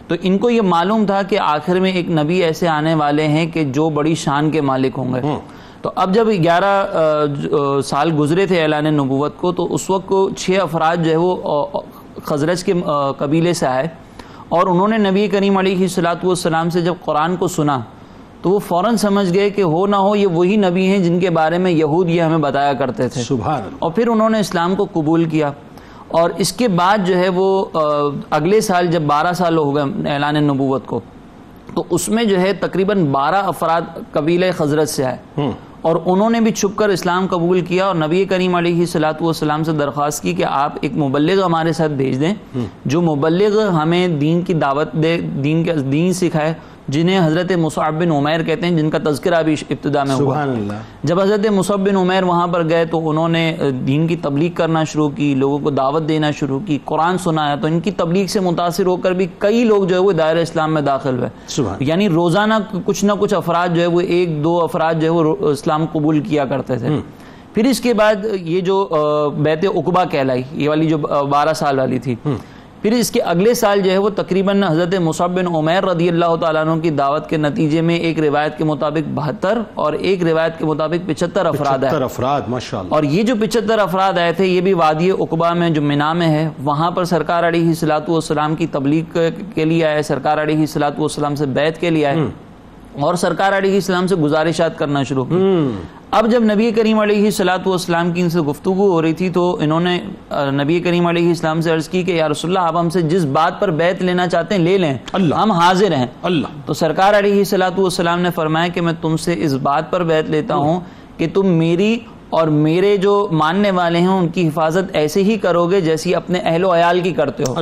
Speaker 5: تو ان کو یہ معلوم تھا کہ آخر میں ایک نبی ایسے آنے والے ہیں کہ جو بڑی شان کے مالک ہوں گے. تو اب جب 11 سال گزرے تھے اعلان نبوت کو تو اس وقت 6 افراد جو ہے وہ خزرج کے قبیلے سے آئے، اور انہوں نے نبی کریم علیہ الصلاۃ والسلام سے جب قرآن کو سنا تو وہ فوراً سمجھ گئے کہ ہو نہ ہو یہ وہی نبی ہیں جن کے بارے میں یہود یہ ہمیں بتایا کرتے تھے.
Speaker 2: سبحان اللہ.
Speaker 5: اور پھر انہوں نے اسلام کو قبول کیا، اور اس کے بعد جو ہے وہ اگلے سال جب 12 سال ہو گئے اعلان نبوت کو تو اس میں جو ہے تقریباً 12 افراد قبیلہ خزرج سے آئے، اور انہوں نے بھی چھپ کر اسلام قبول کیا، اور نبی کریم علیہ الصلاۃ والسلام سے درخواست کی کہ آپ ایک مبلغ ہمارے ساتھ بھیج دیں جو مبلغ ہمیں دین کی دعوت دے، دین سکھائے، جنہیں حضرت مصعب بن عمیر کہتے ہیں، جن کا تذکرہ بھی ابتدا میں ہوا.
Speaker 2: سبحان اللہ.
Speaker 5: جب حضرت مصعب بن عمیر وہاں پر گئے تو انہوں نے دین کی تبلیغ کرنا شروع کی، لوگوں کو دعوت دینا شروع کی، قرآن سنایا. تو ان کی تبلیغ سے متاثر ہو کر بھی کئی لوگ جو ہے وہ دائرہ اسلام میں داخل ہوئے. یعنی روزانہ کچھ نہ کچھ افراد جو ہے وہ 1-2 افراد جو ہے وہ اسلام قبول کیا کرتے تھے. پھر اس کے بعد یہ جو بیعت عقبہ کہلائی، یہ والی جو 12 سال والی تھی، پھر اس کے اگلے سال جو ہے وہ تقریباً حضرت مصعب بن عمیر رضی اللہ تعالیٰ عنہ کی دعوت کے نتیجے میں ایک روایت کے مطابق 72 اور ایک روایت کے مطابق 75 افراد آئے.
Speaker 2: 75 افراد ماشاءاللہ.
Speaker 5: اور یہ جو 75 افراد آئے تھے یہ بھی وادی عقبہ میں جو مینا میں ہے وہاں پر سرکار علیہ الصلاۃ والسلام کی تبلیغ کے لیے آئے، سرکار علیہ الصلاۃ والسلام سے بیعت کے لیے آئے، اور سرکار علیہ السلام سے گزارشات کرنا شروع کی. اب جب نبی کریم علیہ الصلاۃ والسلام کی ان سے گفتگو ہو رہی تھی تو انہوں نے نبی کریم علیہ السلام سے عرض کی کہ یا رسول اللہ آپ ہم سے جس بات پر بیعت لینا چاہتے ہیں لے لیں، ہم حاضر ہیں. تو سرکار علیہ الصلاۃ والسلام نے فرمایا کہ میں تم سے اس بات پر بیعت لیتا ہوں کہ تم میری اور میرے جو ماننے والے ہیں ان کی حفاظت ایسے ہی کرو گے جیسی اپنے اہل و عیال کی کرتے ہو.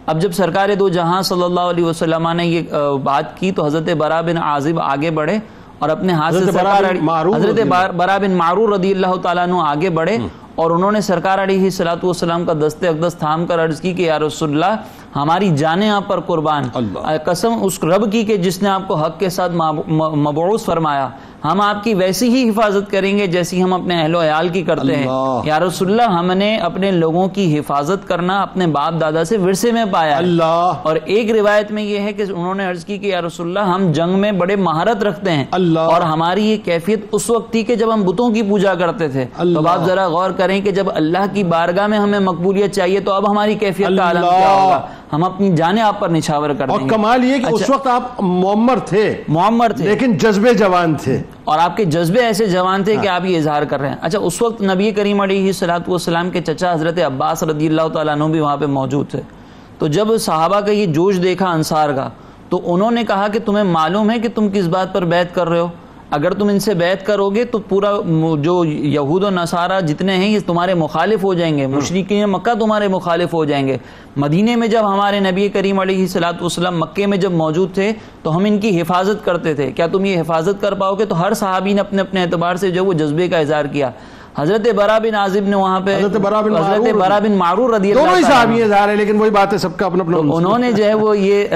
Speaker 5: اب جب سرکار دو جہاں صلی اللہ علیہ وسلم نے یہ بات کی تو حضرت برا بن عازب آگے بڑھے اور اپنے ہاتھ سے حضرت برا بن معرور رضی اللہ تعالیٰ عنہ آگے بڑھے اور انہوں نے سرکار علیہ الصلوۃ والسلام کا دست اقدس تھام کر عرض کی کہ یا رسول اللہ ہماری جانیں آپ پر قربان، قسم اس رب کی کہ جس نے آپ کو حق کے ساتھ مبعوث فرمایا، ہم آپ کی ویسی ہی حفاظت کریں گے جیسی ہم اپنے اہل و عیال کی کرتے ہیں۔ یا رسول اللہ، ہم نے اپنے لوگوں کی حفاظت کرنا اپنے باپ دادا سے ورثے میں پایا ہے۔ اور ایک روایت میں یہ ہے کہ انہوں نے عرض کی کہ یا رسول اللہ، ہم جنگ میں بڑے مہارت رکھتے ہیں، اور ہماری یہ کیفیت اس وقت تھی کہ جب ہم بتوں کی پوجا کرتے تھے۔ تو آپ ذرا غور کریں کہ جب اللہ کی بارگاہ میں ہمیں مقبولیت چاہیے تو اب ہماری کیفیت کا عالم کیا ہوگا؟ ہم اپنی جانیں آپ پر نچھاور کر دیں گے۔
Speaker 2: اور کمال یہ کہ اس وقت آپ معمر تھے لیکن جذبے جوان تھے،
Speaker 5: اور آپ کے جذبے ایسے جوان تھے کہ آپ یہ اظہار کر رہے ہیں۔ اچھا، اس وقت نبی کریم علیہ الصلوۃ والسلام کے چچا حضرت عباس رضی اللہ تعالیٰ عنہ بھی وہاں پہ موجود تھے۔ تو جب صحابہ کا یہ جوش دیکھا انصار کا، تو انہوں نے کہا کہ تمہیں معلوم ہے کہ تم کس بات پر بیعت کر رہے ہو؟ اگر تم ان سے بیعت کرو گے تو پورا جو یہود و نصارہ جتنے ہیں یہ تمہارے مخالف ہو جائیں گے، مشرکین مکہ تمہارے مخالف ہو جائیں گے۔ مدینے میں جب ہمارے نبی کریم علیہ الصلوۃ والسلام مکے میں جب موجود تھے تو ہم ان کی حفاظت کرتے تھے، کیا تم یہ حفاظت کر پاؤ گے؟ تو ہر صحابی نے اپنے اپنے اعتبار سے جو وہ جذبے کا اظہار کیا۔ حضرت برا بن عازب نے وہاں پہ حضرت برا بن معرور رضی اللہ
Speaker 2: دونوں صحابی اظہار ہے، لیکن وہی بات ہے، سب کا اپنا اپنا۔
Speaker 5: انہوں نے جو ہے وہ یہ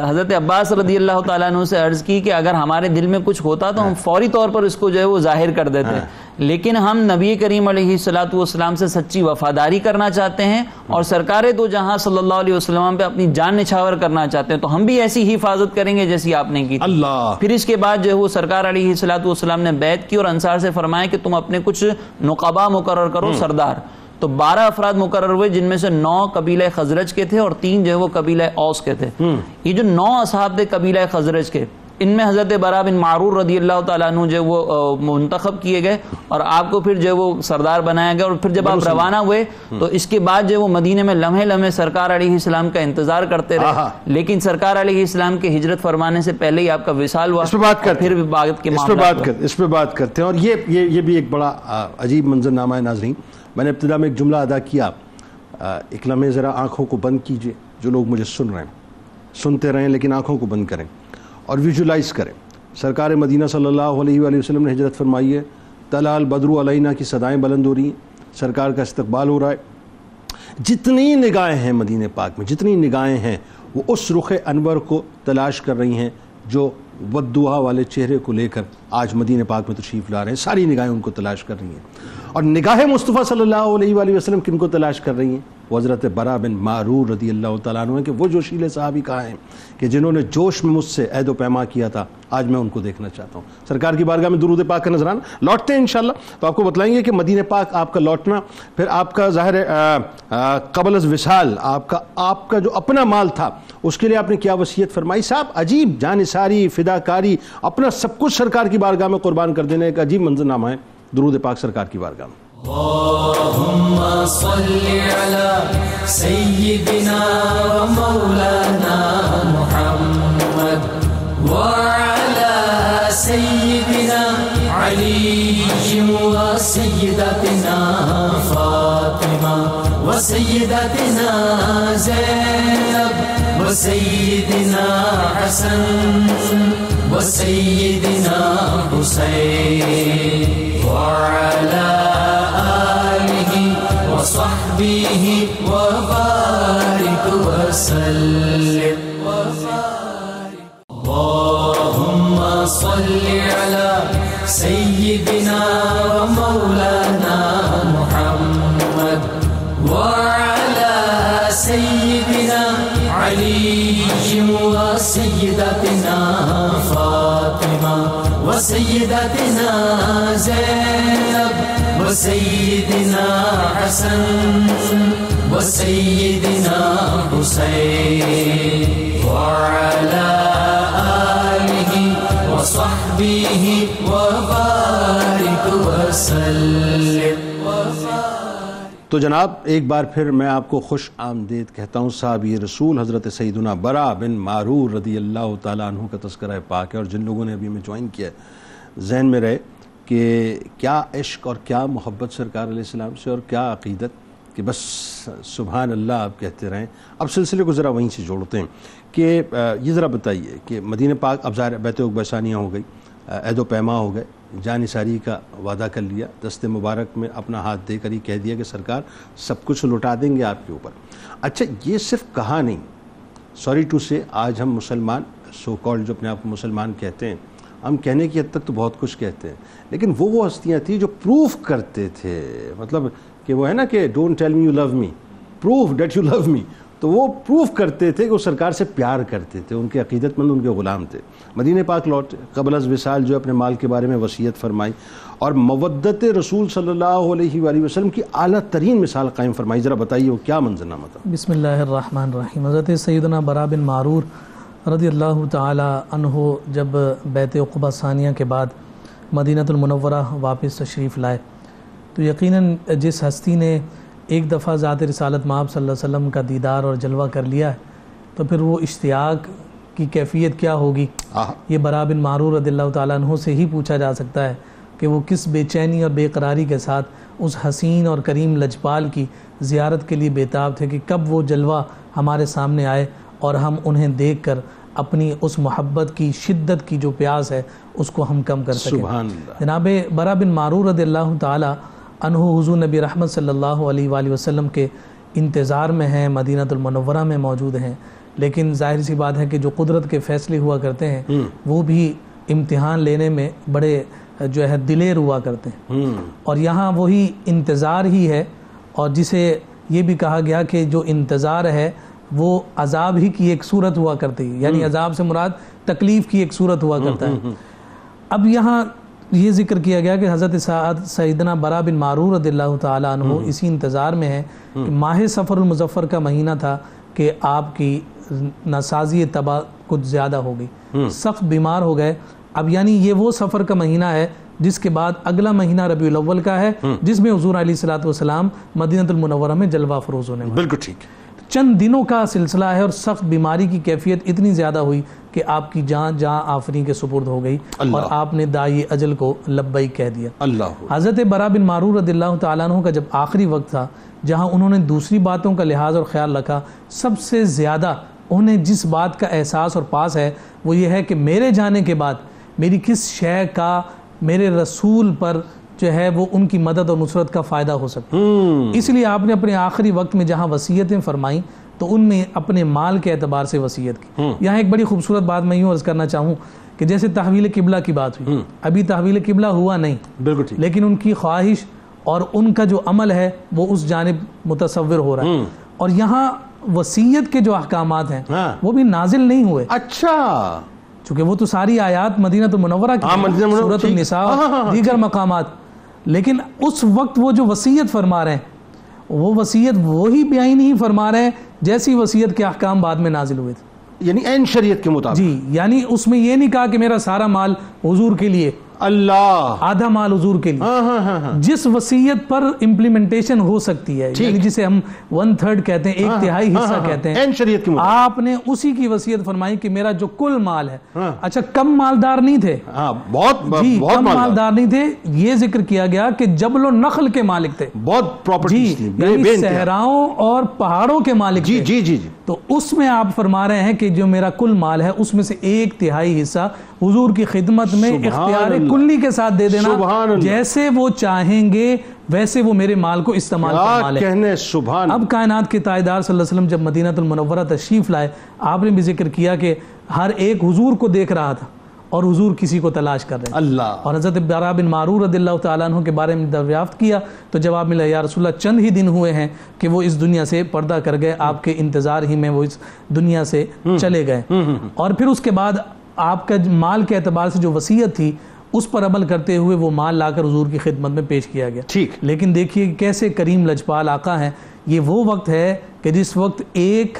Speaker 5: حضرت عباس رضی اللہ تعالیٰ عنہ سے عرض کی کہ اگر ہمارے دل میں کچھ ہوتا تو ہم فوری طور پر اس کو جو ہے وہ ظاہر کر دیتے، لیکن ہم نبی کریم علیہ الصلوۃ والسلام سے سچی وفاداری کرنا چاہتے ہیں اور سرکار دو جہاں صلی اللہ علیہ وسلم پہ اپنی جان نچھاور کرنا چاہتے ہیں، تو ہم بھی ایسی ہی حفاظت کریں گے جیسی آپ نے کی تھی۔ پھر اس کے بعد جو ہے وہ سرکار علیہ الصلوۃ والسلام نے بیعت کی اور انصار سے فرمایا کہ تم اپنے کچھ نقبا مقرر کرو، سردار۔ تو 12 افراد مقرر ہوئے، جن میں سے 9 قبیلہ خزرج کے تھے اور 3 جو ہے وہ قبیلہ اوس کے تھے۔ یہ جو 9 اصحاب تھے قبیلہ خزرج کے، ان میں حضرت برا بن معرور رضی اللہ تعالیٰ عنہ جو وہ منتخب کیے گئے اور آپ کو پھر جو وہ سردار بنایا گیا۔ اور پھر جب آپ روانہ ہوئے تو اس کے بعد جو وہ مدینے میں لمحے لمحے سرکار علیہ السلام کا انتظار کرتے رہے، لیکن سرکار علیہ السلام کے ہجرت فرمانے سے پہلے ہی آپ کا وصال ہوا۔
Speaker 2: اس پہ بات کرتے
Speaker 5: پھر بات کے
Speaker 2: اس پہ بات کرتے ہیں، اور یہ بھی ایک بڑا عجیب منظرنامہ ہے۔ ناظرین، میں نے ابتدا میں ایک جملہ ادا کیا، ایک لمحے ذرا آنکھوں کو بند کیجئے، جو لوگ مجھے سن رہے ہیں سنتے رہیں لیکن آنکھوں کو بند کریں اور ویژولائز کریں۔ سرکار مدینہ صلی اللہ علیہ وآلہ وسلم نے ہجرت فرمائی ہے، طلع البدر علینا کی صدائیں بلند ہو رہی ہیں، سرکار کا استقبال ہو رہا ہے۔ جتنی نگاہیں ہیں مدینہ پاک میں، جتنی نگاہیں ہیں وہ اس رخ انور کو تلاش کر رہی ہیں جو والدعا والے چہرے کو لے کر آج مدینہ پاک میں تشریف لا رہے ہیں۔ ساری نگاہیں ان کو تلاش کر رہی ہیں، اور نگاہ مصطفیٰ صلی اللہ علیہ وآلہ وسلم کن کو تلاش کر رہی ہیں؟ وہ حضرت برا بن معرور رضی اللہ تعالیٰ عنہ کہ وہ جوشیلے صحابی کہاں ہیں کہ جنہوں نے جوش میں مجھ سے عہد و پیما کیا تھا، آج میں ان کو دیکھنا چاہتا ہوں۔ سرکار کی بارگاہ میں درود پاک کا نذرانہ لوٹتے ہیں انشاءاللہ، تو آپ کو بتلائیں گے کہ مدینہ پاک آپ کا لوٹنا، پھر آپ کا ظاہر قبل از وصال آپ کا جو اپنا مال تھا اس کے لیے آپ نے کیا وصیت فرمائی۔ صاحب عجیب جان ساری، فداکاری، اپنا سب کچھ سرکار کی بارگاہ میں قربان کر دینے کا عجیب منظرنامہ ہے۔ درود پاک سرکار کی بارگاہ میں۔
Speaker 1: اللهم صل على سيدنا ومولانا محمد وعلى سيدنا علي وسيدتنا فاطمة وسيدتنا زينب وسيدنا حسن وسيدنا حسين وعلى آله وصحبه وبارك وسلم اللهم صل على سيدنا ومولانا محمد وعلى سيدنا علي وسيدتنا فاطمة وسيدتنا زينب وسيدنا حسن وسيدنا حسين وعلى آله وصحبه وبارك وسلم۔
Speaker 2: تو جناب ایک بار پھر میں آپ کو خوش آمدید کہتا ہوں۔ صحابی رسول حضرت سیدنا برا بن معرور رضی اللہ تعالیٰ عنہ کا تذکرہ پاک ہے، اور جن لوگوں نے ابھی میں جوائن کیا ہے ذہن میں رہے کہ کیا عشق اور کیا محبت سرکار علیہ السلام سے، اور کیا عقیدت کہ بس سبحان اللہ آپ کہتے رہیں۔ اب سلسلے کو ذرا وہیں سے جوڑتے ہیں کہ یہ ذرا بتائیے کہ مدینہ پاک اب ظاہر بیت عقبہ ثانیہ ہو گئی، عہد و پیما ہو گئے، جان نثاری کا وعدہ کر لیا، دست مبارک میں اپنا ہاتھ دے کر ہی کہہ دیا کہ سرکار سب کچھ لوٹا دیں گے آپ کے اوپر۔ اچھا یہ صرف کہا نہیں، سوری ٹو سے آج ہم مسلمان سو کالڈ جو اپنے آپ کو مسلمان کہتے ہیں، ہم کہنے کی حد تک تو بہت کچھ کہتے ہیں، لیکن وہ ہستیاں تھیں جو پروف کرتے تھے، مطلب کہ وہ ہے نا کہ don't tell me you love me, proof that you love me, تو وہ پروف کرتے تھے کہ وہ سرکار سے پیار کرتے تھے، ان کے عقیدت مند ان کے غلام تھے۔ مدینہ پاک لوٹے، قبل از وصال جو اپنے مال کے بارے میں وصیت فرمائی اور مودت رسول صلی اللہ علیہ وآلہ وسلم کی اعلیٰ ترین مثال قائم فرمائی۔ ذرا بتائیے وہ کیا منظرنامہ تھا؟
Speaker 3: بسم اللہ الرحمن الرحیم۔ حضرت سیدنا برا بن معرور رضی اللہ تعالی عنہ جب بیعت عقبہ ثانیہ کے بعد مدینہ المنورہ واپس تشریف لائے تو یقیناً جس ہستی نے ایک دفعہ ذات رسالت مآب صلی اللہ علیہ وسلم کا دیدار اور جلوہ کر لیا ہے تو پھر وہ اشتیاق کی کیفیت کیا ہوگی، یہ برا بن معرور رضی اللہ تعالیٰ عنہ سے ہی پوچھا جا سکتا ہے کہ وہ کس بے چینی اور بے قراری کے ساتھ اس حسین اور کریم لجپال کی زیارت کے لیے بےتاب تھے کہ کب وہ جلوہ ہمارے سامنے آئے اور ہم انہیں دیکھ کر اپنی اس محبت کی شدت کی جو پیاس ہے اس کو ہم کم کر سکیں۔
Speaker 2: سبحان اللہ۔
Speaker 3: جناب برا بن معرور رضی اللہ تعالیٰ عنہ حضور نبی رحمت صلی اللہ علیہ وآلہ وسلم کے انتظار میں ہیں، مدینہ المنورہ میں موجود ہیں، لیکن ظاہر سی بات ہے کہ جو قدرت کے فیصلے ہوا کرتے ہیں وہ بھی امتحان لینے میں بڑے جو ہے دلیر ہوا کرتے ہیں، اور یہاں وہی انتظار ہی ہے، اور جسے یہ بھی کہا گیا کہ جو انتظار ہے وہ عذاب ہی کی ایک صورت ہوا کرتی ہے، یعنی عذاب سے مراد تکلیف کی ایک صورت ہوا کرتا ہے۔ اب یہاں یہ ذکر کیا گیا کہ حضرت سیدنا برا بن معرور رضی اللہ تعالیٰ عنہ اسی انتظار میں ہے کہ ماہ صفر المظفر کا مہینہ تھا کہ آپ کی ناسازی طبع کچھ زیادہ ہو گئی، سخت بیمار ہو گئے۔ اب یعنی یہ وہ سفر کا مہینہ ہے جس کے بعد اگلا مہینہ ربیع الاول کا ہے جس میں حضور علیہ الصلوۃ والسلام مدینہ المنورہ میں جلوہ فروز ہونے والے۔
Speaker 2: بالکل ٹھیک۔
Speaker 3: چند دنوں کا سلسلہ ہے اور سخت بیماری کی کیفیت اتنی زیادہ ہوئی کہ آپ کی جان آفرین کے سپرد ہو گئی اور آپ نے داعی اجل کو لبیک کہہ دیا۔ حضرت برا بن معرور رضی اللہ تعالیٰ عنہ کا جب آخری وقت تھا جہاں انہوں نے دوسری باتوں کا لحاظ اور خیال رکھا، سب سے زیادہ انہیں جس بات کا احساس اور پاس ہے وہ یہ ہے کہ میرے جانے کے بعد میری کس شے کا میرے رسول پر جو ہے وہ ان کی مدد اور نصرت کا فائدہ ہو سکتا ہے۔ اس لیے آپ نے اپنے آخری وقت میں جہاں وصیتیں فرمائیں تو ان میں اپنے مال کے اعتبار سے وصیت کی۔ یہاں ایک بڑی خوبصورت بات میں یوں عرض کرنا چاہوں کہ جیسے تحویل قبلہ کی بات ہوئی، ابھی تحویل قبلہ ہوا نہیں، لیکن ان کی خواہش اور ان کا جو عمل ہے وہ اس جانب متصور ہو رہا ہے، اور یہاں وصیت کے جو احکامات ہیں وہ بھی نازل نہیں ہوئے۔
Speaker 2: اچھا،
Speaker 3: چونکہ وہ تو ساری آیات مدینہ المنورہ کی، سورۃ النساء دیگر مقامات، لیکن اس وقت وہ جو وصیت فرما رہے ہیں وہ وصیت وہی بیان نہیں فرما رہے ہیں جیسی وصیت کے احکام بعد میں نازل ہوئے تھے،
Speaker 2: یعنی عین شریعت کے مطابق۔
Speaker 3: جی، یعنی اس میں یہ نہیں کہا کہ میرا سارا مال حضور کے لیے،
Speaker 2: اللہ،
Speaker 3: آدھا مال حضور کے لیے۔ جس وصیت پر امپلیمنٹیشن ہو سکتی ہے، یعنی جسے ہم 1/3 کہتے ہیں، 1/3 حصہ کہتے ہیں،
Speaker 2: شریعت کی
Speaker 3: آپ نے اسی کی وصیت فرمائی کہ میرا جو کل مال ہے، اچھا کم مالدار نہیں تھے، جی کم مالدار نہیں تھے، یہ ذکر کیا گیا کہ جبل و نخل کے مالک تھے،
Speaker 2: بہت پراپرٹیز تھی،
Speaker 3: یعنی صحراؤں اور پہاڑوں کے مالک تھے۔
Speaker 2: جی جی جی،
Speaker 3: تو اس میں آپ فرما رہے ہیں کہ جو میرا کل مال ہے اس میں سے 1/3 حصہ حضور کی خدمت میں اختیار کلی کے ساتھ دے دینا، جیسے وہ چاہیں گے ویسے وہ میرے مال کو استعمال فرما لیں۔ اب کائنات کے تاجدار صلی اللہ علیہ وسلم جب مدینہ المنورہ تشریف لائے، آپ نے بھی ذکر کیا کہ ہر ایک حضور کو دیکھ رہا تھا اور حضور کسی کو تلاش کر رہے ہیں، اور حضرت برا بن معرور رضی اللہ تعالیٰ عنہ کے بارے میں دریافت کیا تو جواب ملا، یا رسول اللہ چند ہی دن ہوئے ہیں کہ وہ اس دنیا سے پردہ کر گئے، آپ کے انتظار ہی میں وہ اس دنیا سے چلے گئے، اور پھر اس کے بعد آپ کا مال کے اعتبار سے جو وصیت تھی اس پر عمل کرتے ہوئے وہ مال لا کر حضور کی خدمت میں پیش کیا گیا۔ لیکن دیکھیے کیسے کریم لجپال آقا ہیں، یہ وہ وقت ہے کہ جس وقت ایک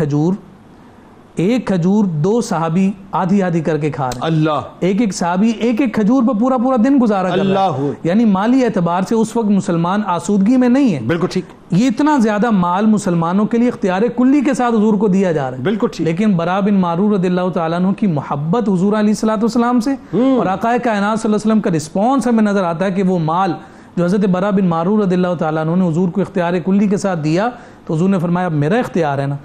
Speaker 3: کھجور 2 صحابی آدھی آدھی کر کے کھا رہے ہیں، اللہ، ایک صحابی ایک کھجور پر پورا دن گزارا کر رہا ہے، یعنی مالی اعتبار سے اس وقت مسلمان آسودگی میں نہیں ہے۔ بالکل ٹھیک، یہ اتنا زیادہ مال مسلمانوں کے لیے اختیار کلی کے ساتھ حضور کو دیا جا رہا ہے، بالکل ٹھیک، لیکن برا بن معرور رضی اللہ تعالیٰ عنہ کی محبت حضور علیہ الصلوۃ والسلام سے اور آقا کائنات صلی اللہ علیہ وسلم کا رسپانس ہمیں نظر آتا ہے کہ وہ مال جو حضرت برا بن معرور رضی اللہ تعالیٰ عنہ نے حضور کو اختیار کلی کے ساتھ دیا تو حضور نے فرمایا اب میرا اختیار ہے نا،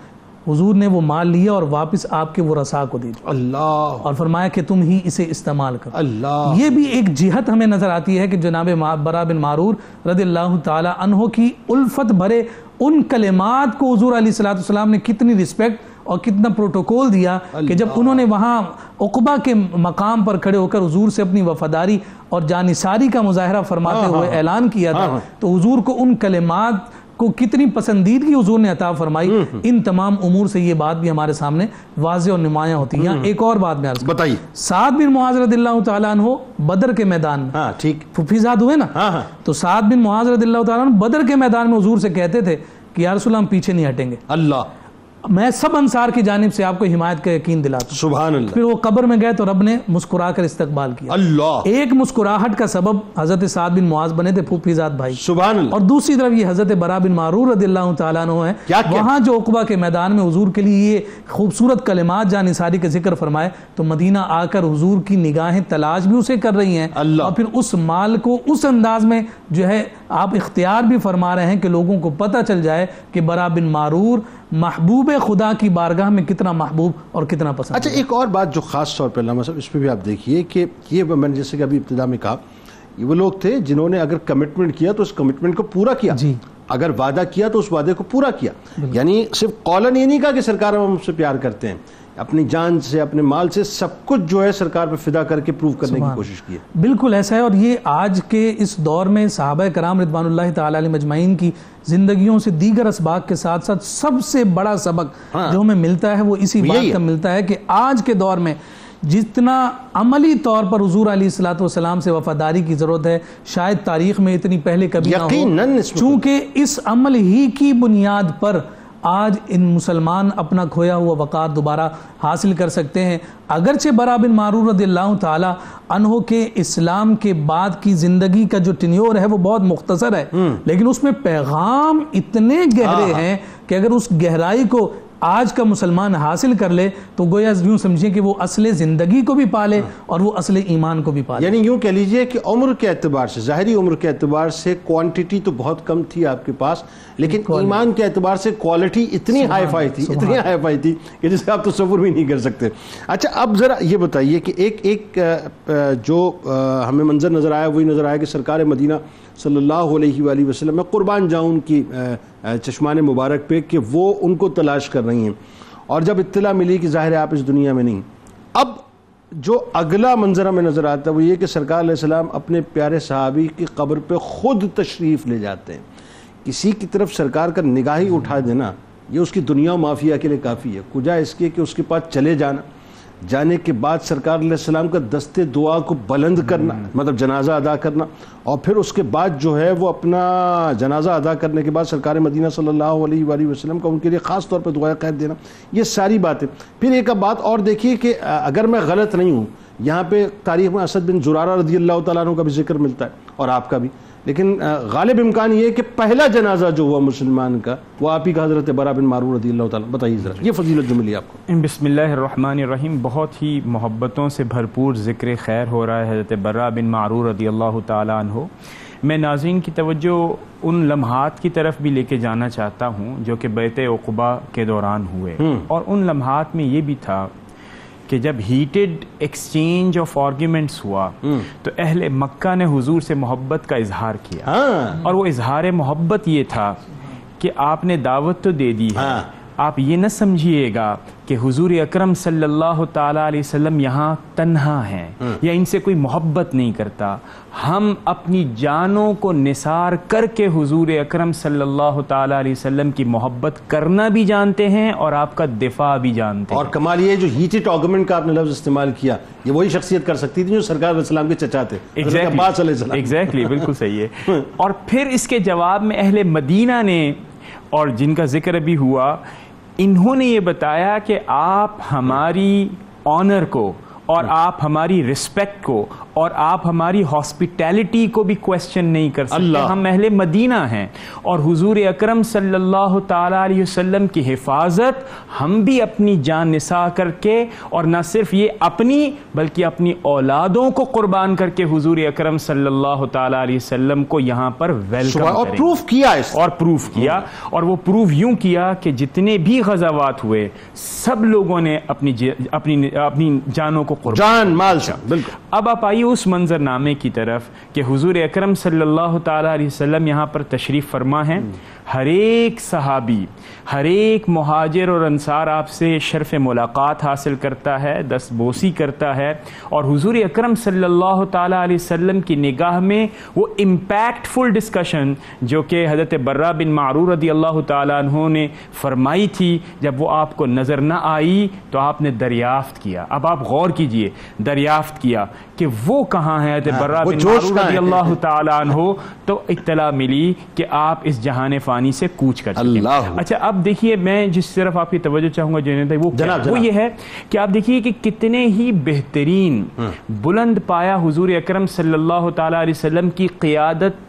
Speaker 3: حضور نے وہ مال لیا اور واپس آپ کے ورثاء کو دے دیا
Speaker 2: اللہ
Speaker 3: اور فرمایا کہ تم ہی اسے استعمال کرو.
Speaker 2: اللہ.
Speaker 3: یہ بھی ایک جہت ہمیں نظر آتی ہے کہ جناب برا بن معرور رضی اللہ تعالی عنہ کی الفت بھرے ان کلمات کو حضور علیہ الصلوۃ والسلام نے کتنی رسپیکٹ اور کتنا پروٹوکول دیا کہ جب انہوں نے وہاں عقبہ کے مقام پر کھڑے ہو کر حضور سے اپنی وفاداری اور جانثاری کا مظاہرہ فرماتے ہوئے اعلان کیا تھا تو حضور کو ان کلمات کو کتنی پسندیدگی حضور نے عطا فرمائی. ان تمام امور سے یہ بات بھی ہمارے سامنے واضح اور نمایاں ہوتی ہے. ایک اور بات میں عرض
Speaker 2: بتائیے.
Speaker 3: سعد بن معاذ رضی اللہ تعالیٰ عنہ بدر کے میدان میں
Speaker 2: ٹھیک
Speaker 3: پھوپھیزاد ہوئے نا, تو سعد بن معاذ رضی اللہ تعالیٰ عنہ بدر کے میدان میں حضور سے کہتے تھے کہ یا رسول اللہ ہم پیچھے نہیں ہٹیں گے,
Speaker 2: اللہ
Speaker 3: میں سب انصار کی جانب سے آپ کو حمایت کا یقین دلاتا ہوں.
Speaker 2: سبحان اللہ.
Speaker 3: پھر وہ قبر میں گئے تو رب نے مسکرا کر استقبال کیا.
Speaker 2: اللہ.
Speaker 3: ایک مسکراہٹ کا سبب حضرت سعد بن معاذ بنے تھے پھوپھیزاد بھائی.
Speaker 2: سبحان اللہ.
Speaker 3: اور دوسری طرف یہ حضرت برا بن معرور رضی اللہ تعالیٰ عنہ ہے, وہاں جو عقبہ کے میدان میں حضور کے لیے یہ خوبصورت کلمات جانثاری کا ذکر فرمائے تو مدینہ آ کر حضور کی نگاہیں تلاش بھی اسے کر رہی ہیں, اور پھر اس مال کو اس انداز میں جو ہے آپ اختیار بھی فرما رہے ہیں کہ لوگوں کو پتہ چل جائے کہ برا بن معرور محبوب خدا کی بارگاہ میں کتنا محبوب اور کتنا پسند.
Speaker 2: اچھا ایک اور بات جو خاص طور پہ علامہ صاحب اس پہ بھی آپ دیکھیے کہ یہ میں نے جیسے کہ ابھی ابتدا میں کہا, یہ وہ لوگ تھے جنہوں نے اگر کمٹمنٹ کیا تو اس کمٹمنٹ کو پورا کیا, اگر وعدہ کیا تو اس وعدے کو پورا کیا. یعنی صرف قولاً یہ نہیں کہا کہ سرکار ہم مجھ سے پیار کرتے ہیں, اپنی جان سے اپنے مال سے سب کچھ جو ہے سرکار پہ فدا کر کے پروف کرنے کی کوشش کی. بالکل
Speaker 3: ایسا ہے, اور یہ آج کے اس دور میں صحابہ کرام رضوان اللہ تعالی علیہ مجمعین کی زندگیوں سے دیگر اسباق کے ساتھ ساتھ سب سے بڑا سبق جو ہمیں ملتا ہے وہ اسی بات کا ملتا ہے کہ آج کے دور میں جتنا عملی طور پر حضور علیہ الصلوۃ والسلام سے وفاداری کی ضرورت ہے شاید تاریخ میں اتنی پہلے کبھی نہ ہو, چونکہ اس عمل ہی کی بنیاد پر آج ان مسلمان اپنا کھویا ہوا وقار دوبارہ حاصل کر سکتے ہیں. اگرچہ برا بن معرور رضی اللہ تعالی عنہ کے اسلام کے بعد کی زندگی کا جو ٹینیور ہے وہ بہت مختصر ہے, لیکن اس میں پیغام اتنے گہرے ہیں کہ اگر اس گہرائی کو آج کا مسلمان حاصل کر لے تو گویا یوں سمجھیں کہ وہ اصل زندگی کو بھی پالے اور وہ اصل ایمان کو بھی پالے.
Speaker 2: یعنی یوں کہہ لیجئے کہ عمر کے اعتبار سے, ظاہری عمر کے اعتبار سے کوانٹیٹی تو بہت کم تھی آپ کے پاس, لیکن ایمان کے اعتبار سے کوالٹی اتنی ہائی فائی تھی, اتنی ہائی فائی تھی کہ جسے آپ تصور بھی نہیں کر سکتے. اچھا اب ذرا یہ بتائیے کہ ایک جو ہمیں منظر نظر آیا وہی نظر آیا کہ سرکار مدینہ صلی اللہ علیہ وآلہ وسلم میں قربان جاؤں ان کی چشمان مبارک پہ کہ وہ ان کو تلاش کر رہی ہیں, اور جب اطلاع ملی کہ ظاہر ہے آپ اس دنیا میں نہیں, اب جو اگلا منظر ہمیں نظر آتا ہے وہ یہ کہ سرکار علیہ السلام اپنے پیارے صحابی کی قبر پہ خود تشریف لے جاتے ہیں. کسی کی طرف سرکار کا نگاہ ہی اٹھا دینا یہ اس کی دنیا مافیا کے لیے کافی ہے, کجا اس کے کہ اس کے پاس چلے جانا, جانے کے بعد سرکار علیہ السلام کا دستے دعا کو بلند کرنا, مطلب جنازہ ادا کرنا, اور پھر اس کے بعد جو ہے وہ اپنا جنازہ ادا کرنے کے بعد سرکار مدینہ صلی اللہ علیہ وآلہ وسلم کا ان کے لیے خاص طور پہ دعائیں خیر دینا, یہ ساری باتیں. پھر ایک اب بات اور دیکھیے کہ اگر میں غلط نہیں ہوں یہاں پہ تاریخ میں اسد بن زرارہ رضی اللہ تعالیٰ عنہ کا بھی ذکر ملتا ہے اور آپ کا بھی, لیکن غالب امکان یہ ہے کہ پہلا جنازہ جو ہوا مسلمان کا وہ آپ ہی کا حضرت برا بن معرور رضی اللہ تعالیٰ. بتائیے ذرا یہ فضیلت جو ملی آپ کو.
Speaker 4: بسم اللہ الرحمن الرحیم. بہت ہی محبتوں سے بھرپور ذکر خیر ہو رہا ہے حضرت برا بن معرور رضی اللہ تعالیٰ عنہ. میں ناظرین کی توجہ ان لمحات کی طرف بھی لے کے جانا چاہتا ہوں جو کہ بیعت عقبہ کے دوران ہوئے, اور ان لمحات میں یہ بھی تھا کہ جب ہیٹڈ ایکسچینج آف آرگیومنٹس ہوا تو اہل مکہ نے حضور سے محبت کا اظہار کیا, اور وہ اظہار محبت یہ تھا کہ آپ نے دعوت تو دے دی ہے, آپ یہ نہ سمجھیے گا کہ حضور اکرم صلی اللہ تعالیٰ علیہ وسلم یہاں تنہا ہیں یا ان سے کوئی محبت نہیں کرتا, ہم اپنی جانوں کو نثار کر کے حضور اکرم صلی اللہ تعالیٰ علیہ وسلم کی محبت کرنا بھی جانتے ہیں اور آپ کا دفاع بھی جانتے ہیں.
Speaker 2: اور کمال یہ جو ہیٹڈ آرگومنٹ کا آپ نے لفظ استعمال کیا یہ وہی شخصیت کر سکتی تھی جو سرکار علیہ السلام کے چچا تھے.
Speaker 4: ایگزیکٹلی بالکل صحیح ہے. اور پھر اس کے جواب میں اہل مدینہ نے, اور جن کا ذکر ابھی ہوا, انہوں نے یہ بتایا کہ آپ ہماری آنر کو اور آپ ہماری رسپیکٹ کو اور آپ ہماری ہاسپٹیلٹی کو بھی کویسچن نہیں کر سکتے. ہم اہل مدینہ ہیں اور حضور اکرم صلی اللہ تعالی علیہ وسلم کی حفاظت ہم بھی اپنی جان نثار کر کے اور نہ صرف یہ اپنی بلکہ اپنی اولادوں کو قربان کر کے حضور اکرم صلی اللہ تعالی علیہ وسلم کو یہاں پر ویلکم کریں.
Speaker 2: اور پروف کیا
Speaker 4: اور وہ پروف یوں کیا کہ جتنے بھی غزوات ہوئے سب لوگوں نے اپنی جانوں کو قربان
Speaker 2: جان مال سے. بالکل.
Speaker 4: اب آپ آئیے اس منظر نامے کی طرف کہ حضور اکرم صلی اللہ تعالی علیہ وسلم یہاں پر تشریف فرما ہیں. ہر ایک صحابی ہر ایک مہاجر اور انصار آپ سے شرف ملاقات حاصل کرتا ہے, دست بوسی کرتا ہے, اور حضور اکرم صلی اللہ تعالی علیہ وسلم کی نگاہ میں وہ امپیکٹ فل ڈسکشن جو کہ حضرت برا بن معرور رضی اللہ تعالیٰ عنہ نے فرمائی تھی, جب وہ آپ کو نظر نہ آئی تو آپ نے دریافت کیا. اب آپ غور کیجئے, دریافت کیا کہ وہ کہاں ہے حضرت برا بن معرور رضی اللہ تعالیٰ عنہ, تو اطلاع ملی کہ آپ اس جہان فانی سے کوچ کر چکے. اچھا اب دیکھیے, میں جس طرف آپ کی توجہ چاہوں گا جنید بھائی, وہ یہ ہے کہ آپ دیکھیے کہ کتنے ہی بہترین بلند پایا حضور اکرم صلی اللہ تعالی علیہ وسلم کی قیادت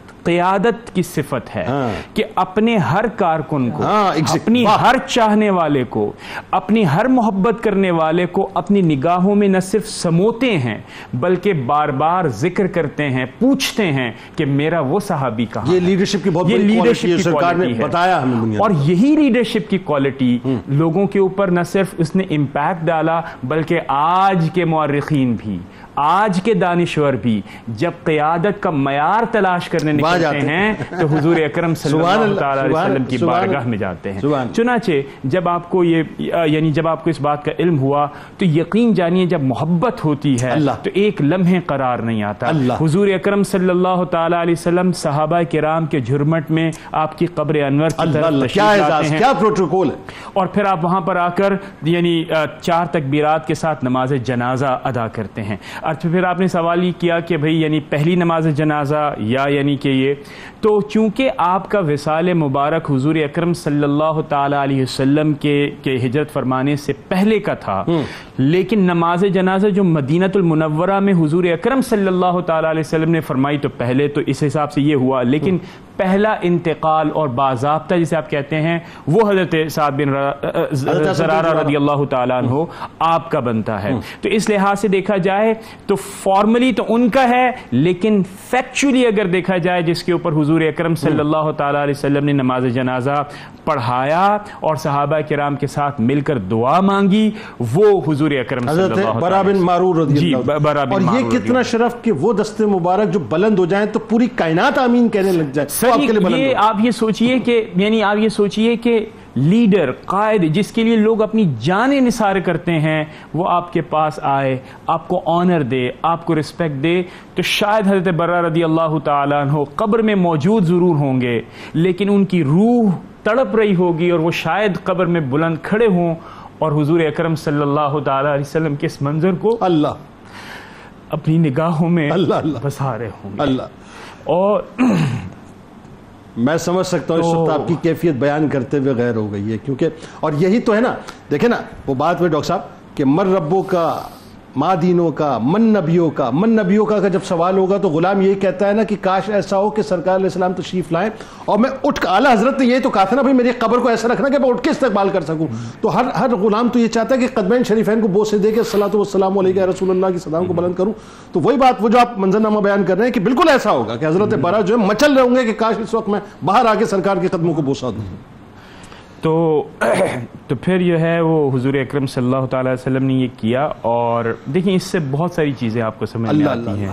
Speaker 4: کی صفت ہے کہ اپنے ہر کارکن کو, اپنی ہر چاہنے والے کو, اپنی ہر محبت کرنے والے کو اپنی نگاہوں میں نہ صرف سموتے ہیں بلکہ بار بار ذکر کرتے ہیں, پوچھتے ہیں کہ میرا وہ صحابی کہاں.
Speaker 2: یہ لیڈرشپ کی بہت بڑی کوالٹی ہے, سرکار نے بتایا ہمیں دنیا.
Speaker 4: اور یہی لیڈرشپ کی کوالٹی لوگوں کے اوپر نہ صرف اس نے امپیکٹ ڈالا بلکہ آج کے مورخین بھی, آج کے دانشور بھی جب قیادت کا معیار تلاش کرنے نکلتے ہیں تو حضور اکرم صلی اللہ تعالی علیہ وسلم کی بارگاہ میں جاتے ہیں. چنانچہ جب آپ کو جب آپ کو اس بات کا علم ہوا تو یقین جانیے جب محبت ہوتی ہے تو ایک لمحے قرار نہیں آتا. حضور اکرم صلی اللہ تعالی علیہ وسلم صحابہ کرام کے جھرمٹ میں آپ کی قبر انور کی طرف تشریف لاتے ہیں,
Speaker 2: کیا پروٹوکول ہے,
Speaker 4: اور پھر آپ وہاں پر آ کر 4 تکبیرات کے ساتھ نماز جنازہ ادا کرتے ہیں. اور پھر آپ نے سوال یہ کیا کہ بھئی پہلی نماز جنازہ یا کہ یہ, تو چونکہ آپ کا وصال مبارک حضور اکرم صلی اللہ تعالی علیہ وسلم کے ہجرت فرمانے سے پہلے کا تھا, لیکن نماز جنازہ جو مدینہ المنورہ میں حضور اکرم صلی اللہ تعالی علیہ وسلم نے فرمائی تو پہلے تو اس حساب سے یہ ہوا, لیکن پہلا انتقال اور باضابطہ جسے آپ کہتے ہیں وہ حضرت سعد بن زرارہ رضی اللہ تعالیٰ عنہ آپ کا بنتا ہے. تو اس لحاظ سے دیکھا جائے تو فارملی تو ان کا ہے, لیکن فیکچولی اگر دیکھا جائے جس کے اوپر حضور اکرم صلی اللہ تعالیٰ علیہ وسلم نے نماز جنازہ پڑھایا اور صحابہ کرام کے ساتھ مل کر دعا مانگی, وہ حضور اکرم صلی اللہ تعالیٰ
Speaker 2: حضرت برا بن معرور رضی اللہ. اور یہ کتنا شرف کہ وہ دستے مبارک جو بلند ہو جائیں تو پوری کائنات آمین کہنے لگ جائے.
Speaker 4: یہ آپ یہ سوچئے کہ آپ یہ سوچئے کہ لیڈر, قائد جس کے لیے لوگ اپنی جانیں نثار کرتے ہیں, وہ آپ کے پاس آئے, آپ کو آنر دے, آپ کو رسپیکٹ دے, تو شاید حضرت برا رضی اللہ تعالیٰ عنہ قبر میں موجود ضرور ہوں گے لیکن ان کی روح تڑپ رہی ہوگی اور وہ شاید قبر میں بلند کھڑے ہوں اور حضور اکرم صلی اللہ تعالیٰ علیہ وسلم کے اس منظر کو اپنی نگاہوں میں بسا رہے ہوں گے. اور
Speaker 2: میں سمجھ سکتا ہوں اس وقت آپ کی کیفیت بیان کرتے ہوئے غیر ہو گئی ہے, کیونکہ اور یہی تو ہے نا, دیکھیں نا وہ بات میں ڈاکٹر صاحب کہ من ربوں کا, ماں دینوں کا, من نبیوں کا جب سوال ہوگا تو غلام یہی کہتا ہے نا کہ کاش ایسا ہو کہ سرکار علیہ السلام تشریف لائیں اور میں اٹھ کر, اعلیٰ حضرت نے یہ تو کہا تھا نا بھائی میری قبر کو ایسا رکھنا کہ میں اٹھ کے استقبال کر سکوں, تو ہر غلام تو یہ چاہتا ہے کہ قدمین شریفین کو بوسے دے کے الصلاۃ والسلام علیک رسول اللہ کی صداؤں کو بلند کروں. تو وہی بات وہ جو آپ منظرنامہ بیان کر رہے ہیں کہ بالکل ایسا ہوگا کہ حضرت برا جو ہے مچل رہے ہوں گے کہ کاش اس وقت میں باہر آ کے سرکار کے قدموں کو بوسا دوں.
Speaker 4: تو پھر یہ ہے وہ حضور اکرم صلی اللہ تعالی علیہ وسلم نے یہ کیا. اور دیکھیں اس سے بہت ساری چیزیں آپ کو سمجھ میں آتی ہیں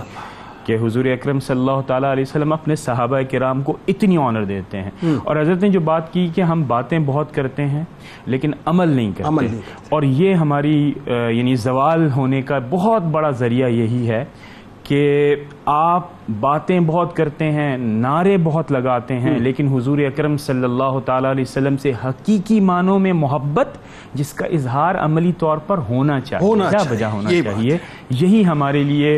Speaker 4: کہ حضور اکرم صلی اللہ تعالیٰ علیہ وسلم اپنے صحابہ کرام کو اتنی آنر دیتے ہیں. اور حضرت نے جو بات کی کہ ہم باتیں بہت کرتے ہیں لیکن عمل نہیں کرتے, اور یہ ہماری زوال ہونے کا بہت بڑا ذریعہ یہی ہے کہ آپ باتیں بہت کرتے ہیں, نعرے بہت لگاتے ہیں, لیکن حضور اکرم صلی اللہ تعالیٰ علیہ وسلم سے حقیقی معنوں میں محبت جس کا اظہار عملی طور پر ہونا چاہیے, یہی ہمارے لیے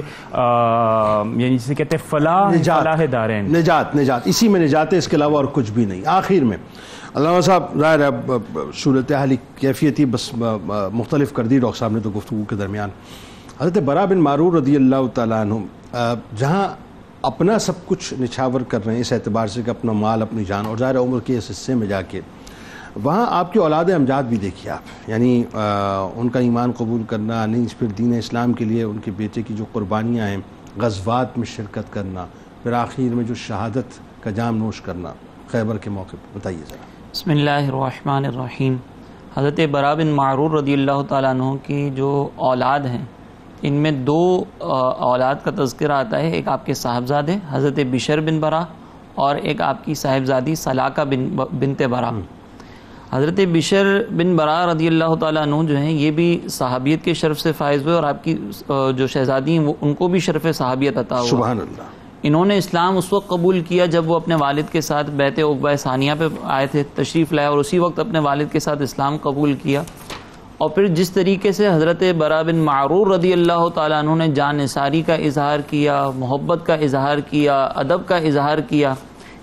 Speaker 4: جسے کہتے ہیں فلاح دارین,
Speaker 2: نجات, اسی میں نجات ہے, اس کے علاوہ اور کچھ بھی نہیں. آخر میں علامہ صاحب ظاہر ہے صورتحال کیفیت ہی بس مختلف کر دی ڈاکٹر صاحب نے تو گفتگو کے درمیان. حضرت برا بن معرور رضی اللہ تعالیٰ عنہ جہاں اپنا سب کچھ نچھاور کر رہے ہیں اس اعتبار سے کہ اپنا مال اپنی جان اور ظاہر عمر کے اس حصے میں جا کے وہاں آپ کی اولاد امجاد بھی دیکھیے آپ، یعنی ان کا ایمان قبول کرنا، نہیں پھر دین اسلام کے لیے ان کے بیٹے کی جو قربانیاں ہیں، غزوات میں شرکت کرنا، پھر آخر میں جو شہادت کا جام نوش کرنا خیبر کے موقع پر، بتائیے ذرا۔
Speaker 5: بسم اللہ الرحمن الرحیم۔ حضرت برا بن معرور رضی اللہ تعالیٰ عنہ کی جو اولاد ہیں ان میں دو اولاد کا تذکرہ آتا ہے، ایک آپ کے صاحبزادے حضرت بشر بن برا اور ایک آپ کی صاحبزادی سلاکہ بنت برا۔ حضرت بشر بن برا رضی اللہ تعالیٰ عنہ جو ہیں یہ بھی صحابیت کے شرف سے فائز ہوئے، اور آپ کی جو شہزادی ہیں وہ ان کو بھی شرف صحابیت عطا ہوا۔
Speaker 2: سبحان اللہ۔
Speaker 5: انہوں نے اسلام اس وقت قبول کیا جب وہ اپنے والد کے ساتھ بیعت عقبہ ثانیہ پہ آئے تھے، تشریف لائے، اور اسی وقت اپنے والد کے ساتھ اسلام قبول کیا۔ اور پھر جس طریقے سے حضرت برا بن معرور رضی اللہ تعالیٰ عنہ نے جان نثاری کا اظہار کیا، محبت کا اظہار کیا، ادب کا اظہار کیا،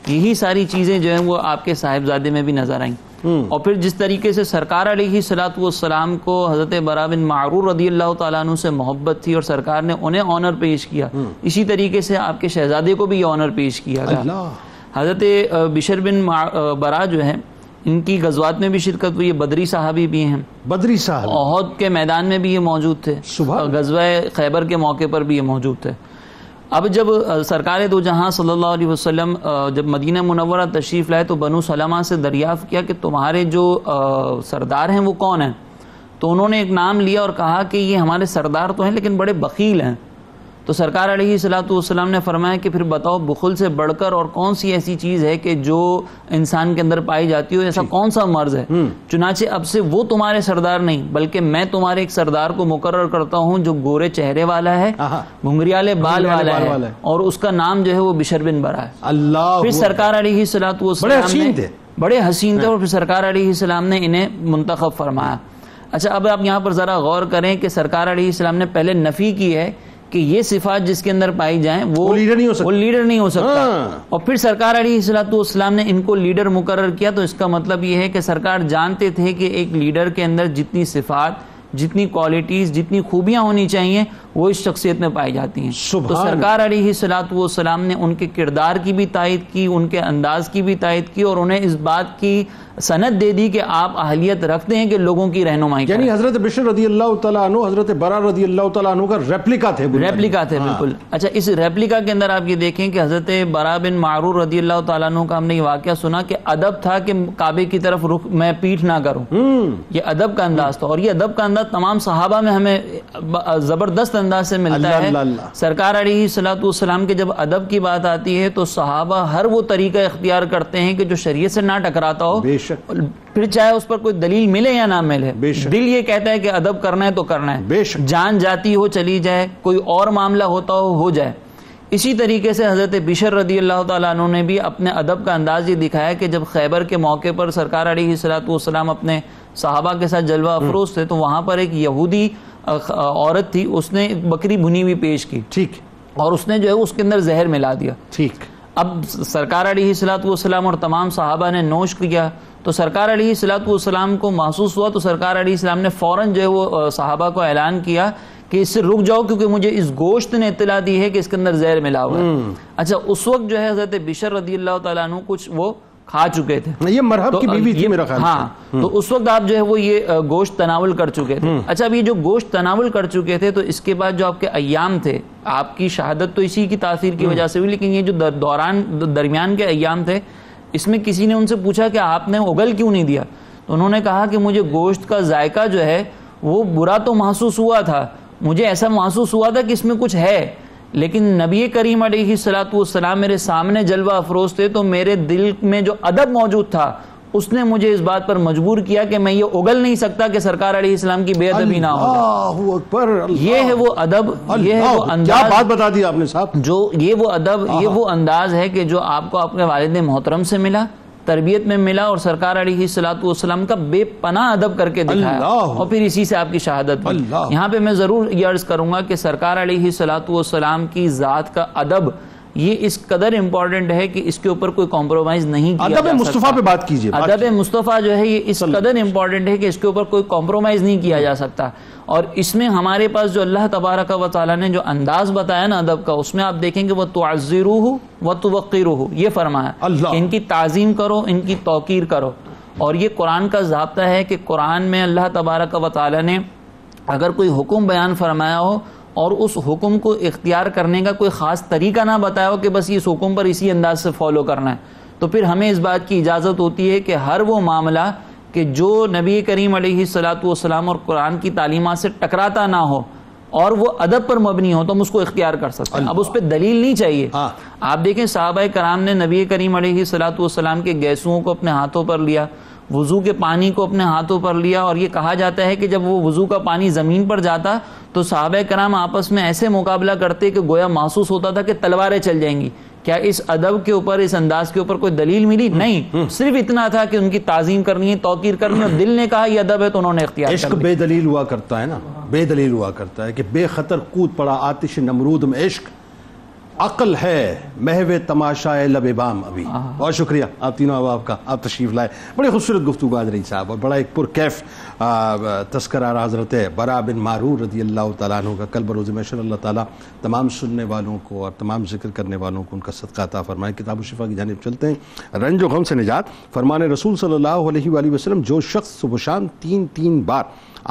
Speaker 5: یہی ساری چیزیں جو ہیں وہ آپ کے صاحبزادے میں بھی نظر آئیں۔ اور پھر جس طریقے سے سرکار علیہ الصلوۃ والسلام کو حضرت برا بن معرور رضی اللہ تعالیٰ عنہ سے محبت تھی اور سرکار نے انہیں آنر پیش کیا، اسی طریقے سے آپ کے شہزادے کو بھی یہ آنر پیش کیا گیا۔ حضرت بشر بن برا جو ہیں ان کی غزوات میں بھی شرکت ہوئی، بدری صحابی بھی ہیں،
Speaker 2: بدری صاحب
Speaker 5: احد کے میدان میں بھی یہ موجود تھے، غزوہ خیبر کے موقع پر بھی یہ موجود تھے۔ اب جب سرکار دو جہاں صلی اللہ علیہ وسلم جب مدینہ منورہ تشریف لائے تو بنو سلمہ سے دریافت کیا کہ تمہارے جو سردار ہیں وہ کون ہیں؟ تو انہوں نے ایک نام لیا اور کہا کہ یہ ہمارے سردار تو ہیں لیکن بڑے بخیل ہیں۔ تو سرکار علیہ الصلوۃ والسلام نے فرمایا کہ پھر بتاؤ بخل سے بڑھ کر اور کون سی ایسی چیز ہے کہ جو انسان کے اندر پائی جاتی ہو، ایسا کون سا مرض ہے؟ چنانچہ اب سے وہ تمہارے سردار نہیں بلکہ میں تمہارے ایک سردار کو مقرر کرتا ہوں جو گورے چہرے والا ہے، گھنگریالے بال والا ہے، اور اس کا نام جو ہے وہ بشر بن برا ہے۔
Speaker 2: اللہ
Speaker 5: پھر سرکار علیہ الصلوۃ والسلام نے بڑے حسین تھے اور پھر سرکار علیہ السلام نے انہیں منتخب فرمایا۔ اچھا اب آپ یہاں پر ذرا غور کریں کہ سرکار علیہ السلام نے پہلے نفی کی ہے کہ یہ صفات جس کے اندر پائی جائیں وہ لیڈر نہیں ہو سکتا، اور پھر سرکار علیہ الصلوۃ والسلام نے ان کو لیڈر مقرر کیا۔ تو اس کا مطلب یہ ہے کہ سرکار جانتے تھے کہ ایک لیڈر کے اندر جتنی صفات، جتنی کوالٹیز، جتنی خوبیاں ہونی چاہیے وہ اس شخصیت میں پائی جاتی ہیں۔ تو سرکار علیہ الصلوۃ والسلام نے ان کے کردار کی بھی تائید کی، ان کے انداز کی بھی تائید کی، اور انہیں اس بات کی سند دے دی کہ آپ اہلیت رکھتے ہیں کہ لوگوں کی رہنمائی کریں۔
Speaker 2: یعنی حضرت بشر رضی اللہ تعالیٰ عنہ حضرت برا رضی اللہ تعالیٰ عنہ کا ریپلیکا تھے،
Speaker 5: بالکل۔ اچھا اس ریپلیکا کے اندر آپ یہ دیکھیں کہ حضرت برا بن معرور رضی اللہ تعالیٰ عنہ کا ہم نے یہ واقعہ سنا کہ ادب تھا کہ کعبے کی طرف رخ میں پیٹھ نہ کروں، یہ ادب کا انداز تھا، اور یہ ادب کا انداز تمام صحابہ میں ہمیں زبردست انداز سے ملتا ہے۔ سرکار علیہ الصلوۃ والسلام کے جب ادب کی بات آتی ہے تو صحابہ ہر وہ طریقہ اختیار کرتے ہیں کہ جو شریعت سے نہ ٹکراتا ہو، پھر چاہے اس پر کوئی دلیل ملے یا نہ ملے، دل یہ کہتا ہے کہ ادب کرنا ہے تو کرنا ہے، جان جاتی ہو چلی جائے، کوئی اور معاملہ ہوتا ہو جائے۔ اسی طریقے سے حضرت بشر رضی اللہ تعالیٰ عنہ نے بھی اپنے ادب کا انداز یہ دکھایا کہ جب خیبر کے موقع پر سرکار علیہ الصلوۃ والسلام اپنے صحابہ کے ساتھ جلوہ افروز تھے تو وہاں پر ایک یہودی عورت تھی، اس نے ایک بکری بھنی ہوئی پیش کی، ٹھیک، اور اس نے جو ہے اس کے اندر زہر ملا دیا، ٹھیک۔ اب سرکار علیہ الصلوۃ والسلام اور تمام صحابہ نے نوش کیا تو سرکار علیہ الصلوۃ والسلام کو محسوس ہوا تو سرکار علیہ السلام نے فوراً جو ہے وہ صحابہ کو اعلان کیا کہ اس سے رک جاؤ کیونکہ مجھے اس گوشت نے اطلاع دی ہے کہ اس کے اندر زہر ملا ہوا ہے۔ اچھا اس وقت جو ہے حضرت بشر رضی اللہ تعالیٰ عنہ کچھ وہ کھا چکے تھے، یہ مرحب کی بیوی تھی میرا خیال، ہاں، تو اس وقت آپ جو ہے وہ یہ گوشت تناول کر چکے تھے۔ اچھا اب یہ جو گوشت تناول کر چکے تھے تو اس کے بعد جو آپ کے ایام تھے، آپ کی شہادت تو اسی کی تاثیر کی وجہ سے ہوئی، لیکن یہ جو درمیان کے ایام تھے اس میں کسی نے ان سے پوچھا کہ آپ نے اگل کیوں نہیں دیا؟ تو انہوں نے کہا کہ مجھے گوشت کا ذائقہ جو ہے وہ برا تو محسوس ہوا تھا، مجھے ایسا محسوس ہوا تھا کہ اس میں کچھ ہے، لیکن نبی کریم علیہ الصلوۃ والسلام میرے سامنے جلوہ افروز تھے تو میرے دل میں جو ادب موجود تھا اس نے مجھے اس بات پر مجبور کیا کہ میں یہ اگل نہیں سکتا کہ سرکار علیہ السلام کی بے ادبی نہ ہو جائے۔ یہ ہے وہ ادب، یہ ہے وہ انداز، کیا بات بتا دی آپ نے صاحب، جو یہ وہ ادب، یہ وہ انداز ہے کہ جو آپ کو اپنے والد محترم سے ملا، تربیت میں ملا، اور سرکار علیہ الصلوۃ والسلام کا بے پناہ ادب کر کے دکھایا، اور پھر اسی سے آپ کی شہادت ہوئی۔ یہاں پہ میں ضرور یہ عرض کروں گا کہ سرکار علیہ الصلوۃ والسلام کی ذات کا ادب یہ اس قدر امپورٹنٹ ہے کہ اس کے اوپر کوئی کمپرومائز نہیں کیا جا سکتا.
Speaker 2: ادب مصطفیٰ پہ بات کیجئے.
Speaker 5: ادب مصطفیٰ جو ہے یہ اس قدر امپورٹنٹ ہے کہ اس کے اوپر کوئی کمپرومائز نہیں کیا جا سکتا. اور اس میں ہمارے پاس جو اللہ تبارک و تعالیٰ نے جو انداز بتایا نا ادب کا، اس میں آپ دیکھیں گے وَتُعَزِّرُوهُ وَتُوَقِّرُوهُ، یہ فرمایا کہ ان کی تعظیم کرو، ان کی توقیر کرو. اور یہ قرآن کا ضابطہ ہے کہ قرآن میں اللہ تبارک و تعالیٰ نے اگر کوئی حکم بیان فرمایا ہو اور اس حکم کو اختیار کرنے کا کوئی خاص طریقہ نہ بتایا ہو کہ بس اس حکم پر اسی انداز سے فالو کرنا ہے، تو پھر ہمیں اس بات کی اجازت ہوتی ہے کہ ہر وہ معاملہ کہ جو نبی کریم علیہ الصلاۃ والسلام اور قرآن کی تعلیمات سے ٹکراتا نہ ہو اور وہ ادب پر مبنی ہو تو ہم اس کو اختیار کر سکتے ہیں. اب اس پہ دلیل نہیں چاہیے. آپ دیکھیں صحابہ کرام نے نبی کریم علیہ الصلاۃ والسلام کے گیسوؤں کو اپنے ہاتھوں پر لیا، وضو کے پانی کو اپنے ہاتھوں پر لیا، اور یہ کہا جاتا ہے کہ جب وہ وضو کا پانی زمین پر جاتا تو صحابہ کرام آپس میں ایسے مقابلہ کرتے کہ گویا محسوس ہوتا تھا کہ تلواریں چل جائیں گی. کیا اس ادب کے اوپر، اس انداز کے اوپر کوئی دلیل ملی؟ نہیں، صرف اتنا تھا کہ ان کی تعظیم کرنی ہے، توقیر کرنی ہے، اور دل نے کہا یہ ادب ہے تو انہوں نے اختیار کر لیا.
Speaker 2: عشق بے دلیل ہوا کرتا ہے نا، بے دلیل ہوا کرتا ہے کہ بے خطر کود پڑا آتش نمرود میں عشق، عقل ہے محو تماشائے لب بام ابھی. بہت شکریہ آپ تینوں احباب کا، آپ تشریف لائے. بڑی خوبصورت گفتگو آج رہی صاحب، اور بڑا ایک پرکیف تذکرہ رہا حضرت برا بن معرور رضی اللہ تعالیٰ عنہ کا. کل بروز محشر اللہ تعالیٰ تمام سننے والوں کو اور تمام ذکر کرنے والوں کو ان کا صدقہ عطا فرمائے. کتاب الشفا کی جانب چلتے ہیں. رنج و غم سے نجات. فرمان رسول صلی اللہ علیہ وآلہ وسلم، جو شخص صبح شام 3 بار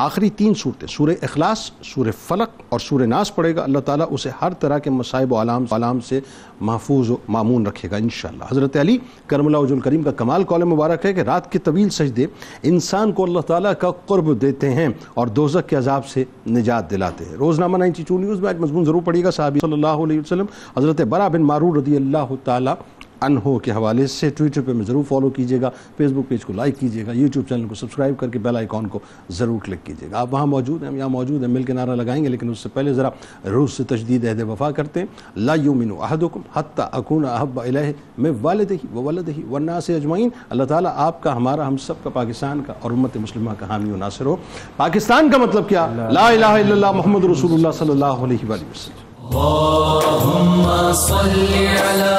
Speaker 2: آخری 3 صورتیں سورہ اخلاص، سورہ فلق اور سورہ ناس پڑھے گا، اللہ تعالیٰ اسے ہر طرح کے مصائب و علام سے محفوظ و مامون رکھے گا انشاءاللہ. حضرت علی کرم اللہ وجہ الکریم کا کمال قول مبارک ہے کہ رات کے طویل سجدے انسان کو اللہ تعالیٰ کا قرب دیتے ہیں اور دوزخ کے عذاب سے نجات دلاتے ہیں. روزنامہ 92 نیوز میں آج مضمون ضرور پڑھیے گا. صحابی صلی اللہ علیہ وسلم حضرت برا بن معرور رضی اللہ تعالیٰ عنہ کے حوالے سے. ٹویٹر پہ میں ضرور فالو کیجئے گا، فیس بک پیج کو لائک کیجئے گا، یوٹیوب چینل کو سبسکرائب کر کے بیل آئیکن کو ضرور کلک کیجئے گا. آپ وہاں موجود ہیں، ہم یہاں موجود ہیں، مل کے نعرہ لگائیں گے، لیکن اس سے پہلے ذرا روح سے تجدید عہد وفا کرتے ہیں. لا یؤمن احدکم حتی اکون احب الیہ من والدہ وولدہ والناس اجمعین. اللہ تعالیٰ آپ کا، ہمارا، ہم سب کا، پاکستان کا اور امت مسلمہ کا حامی و ناصر ہو. پاکستان کا مطلب کیا؟ لا الہ الا اللہ محمد رسول اللہ صلی اللہ علیہ وآلہ وسلم.
Speaker 1: اللهم صل على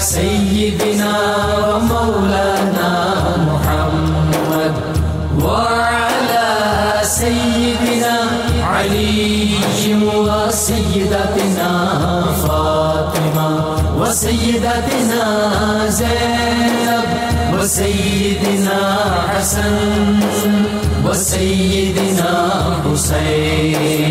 Speaker 1: سيدنا ومولانا محمد وعلى سيدنا علي وسيدتنا فاطمة وسيدتنا زينب وسيدنا حسن وسيدنا حسين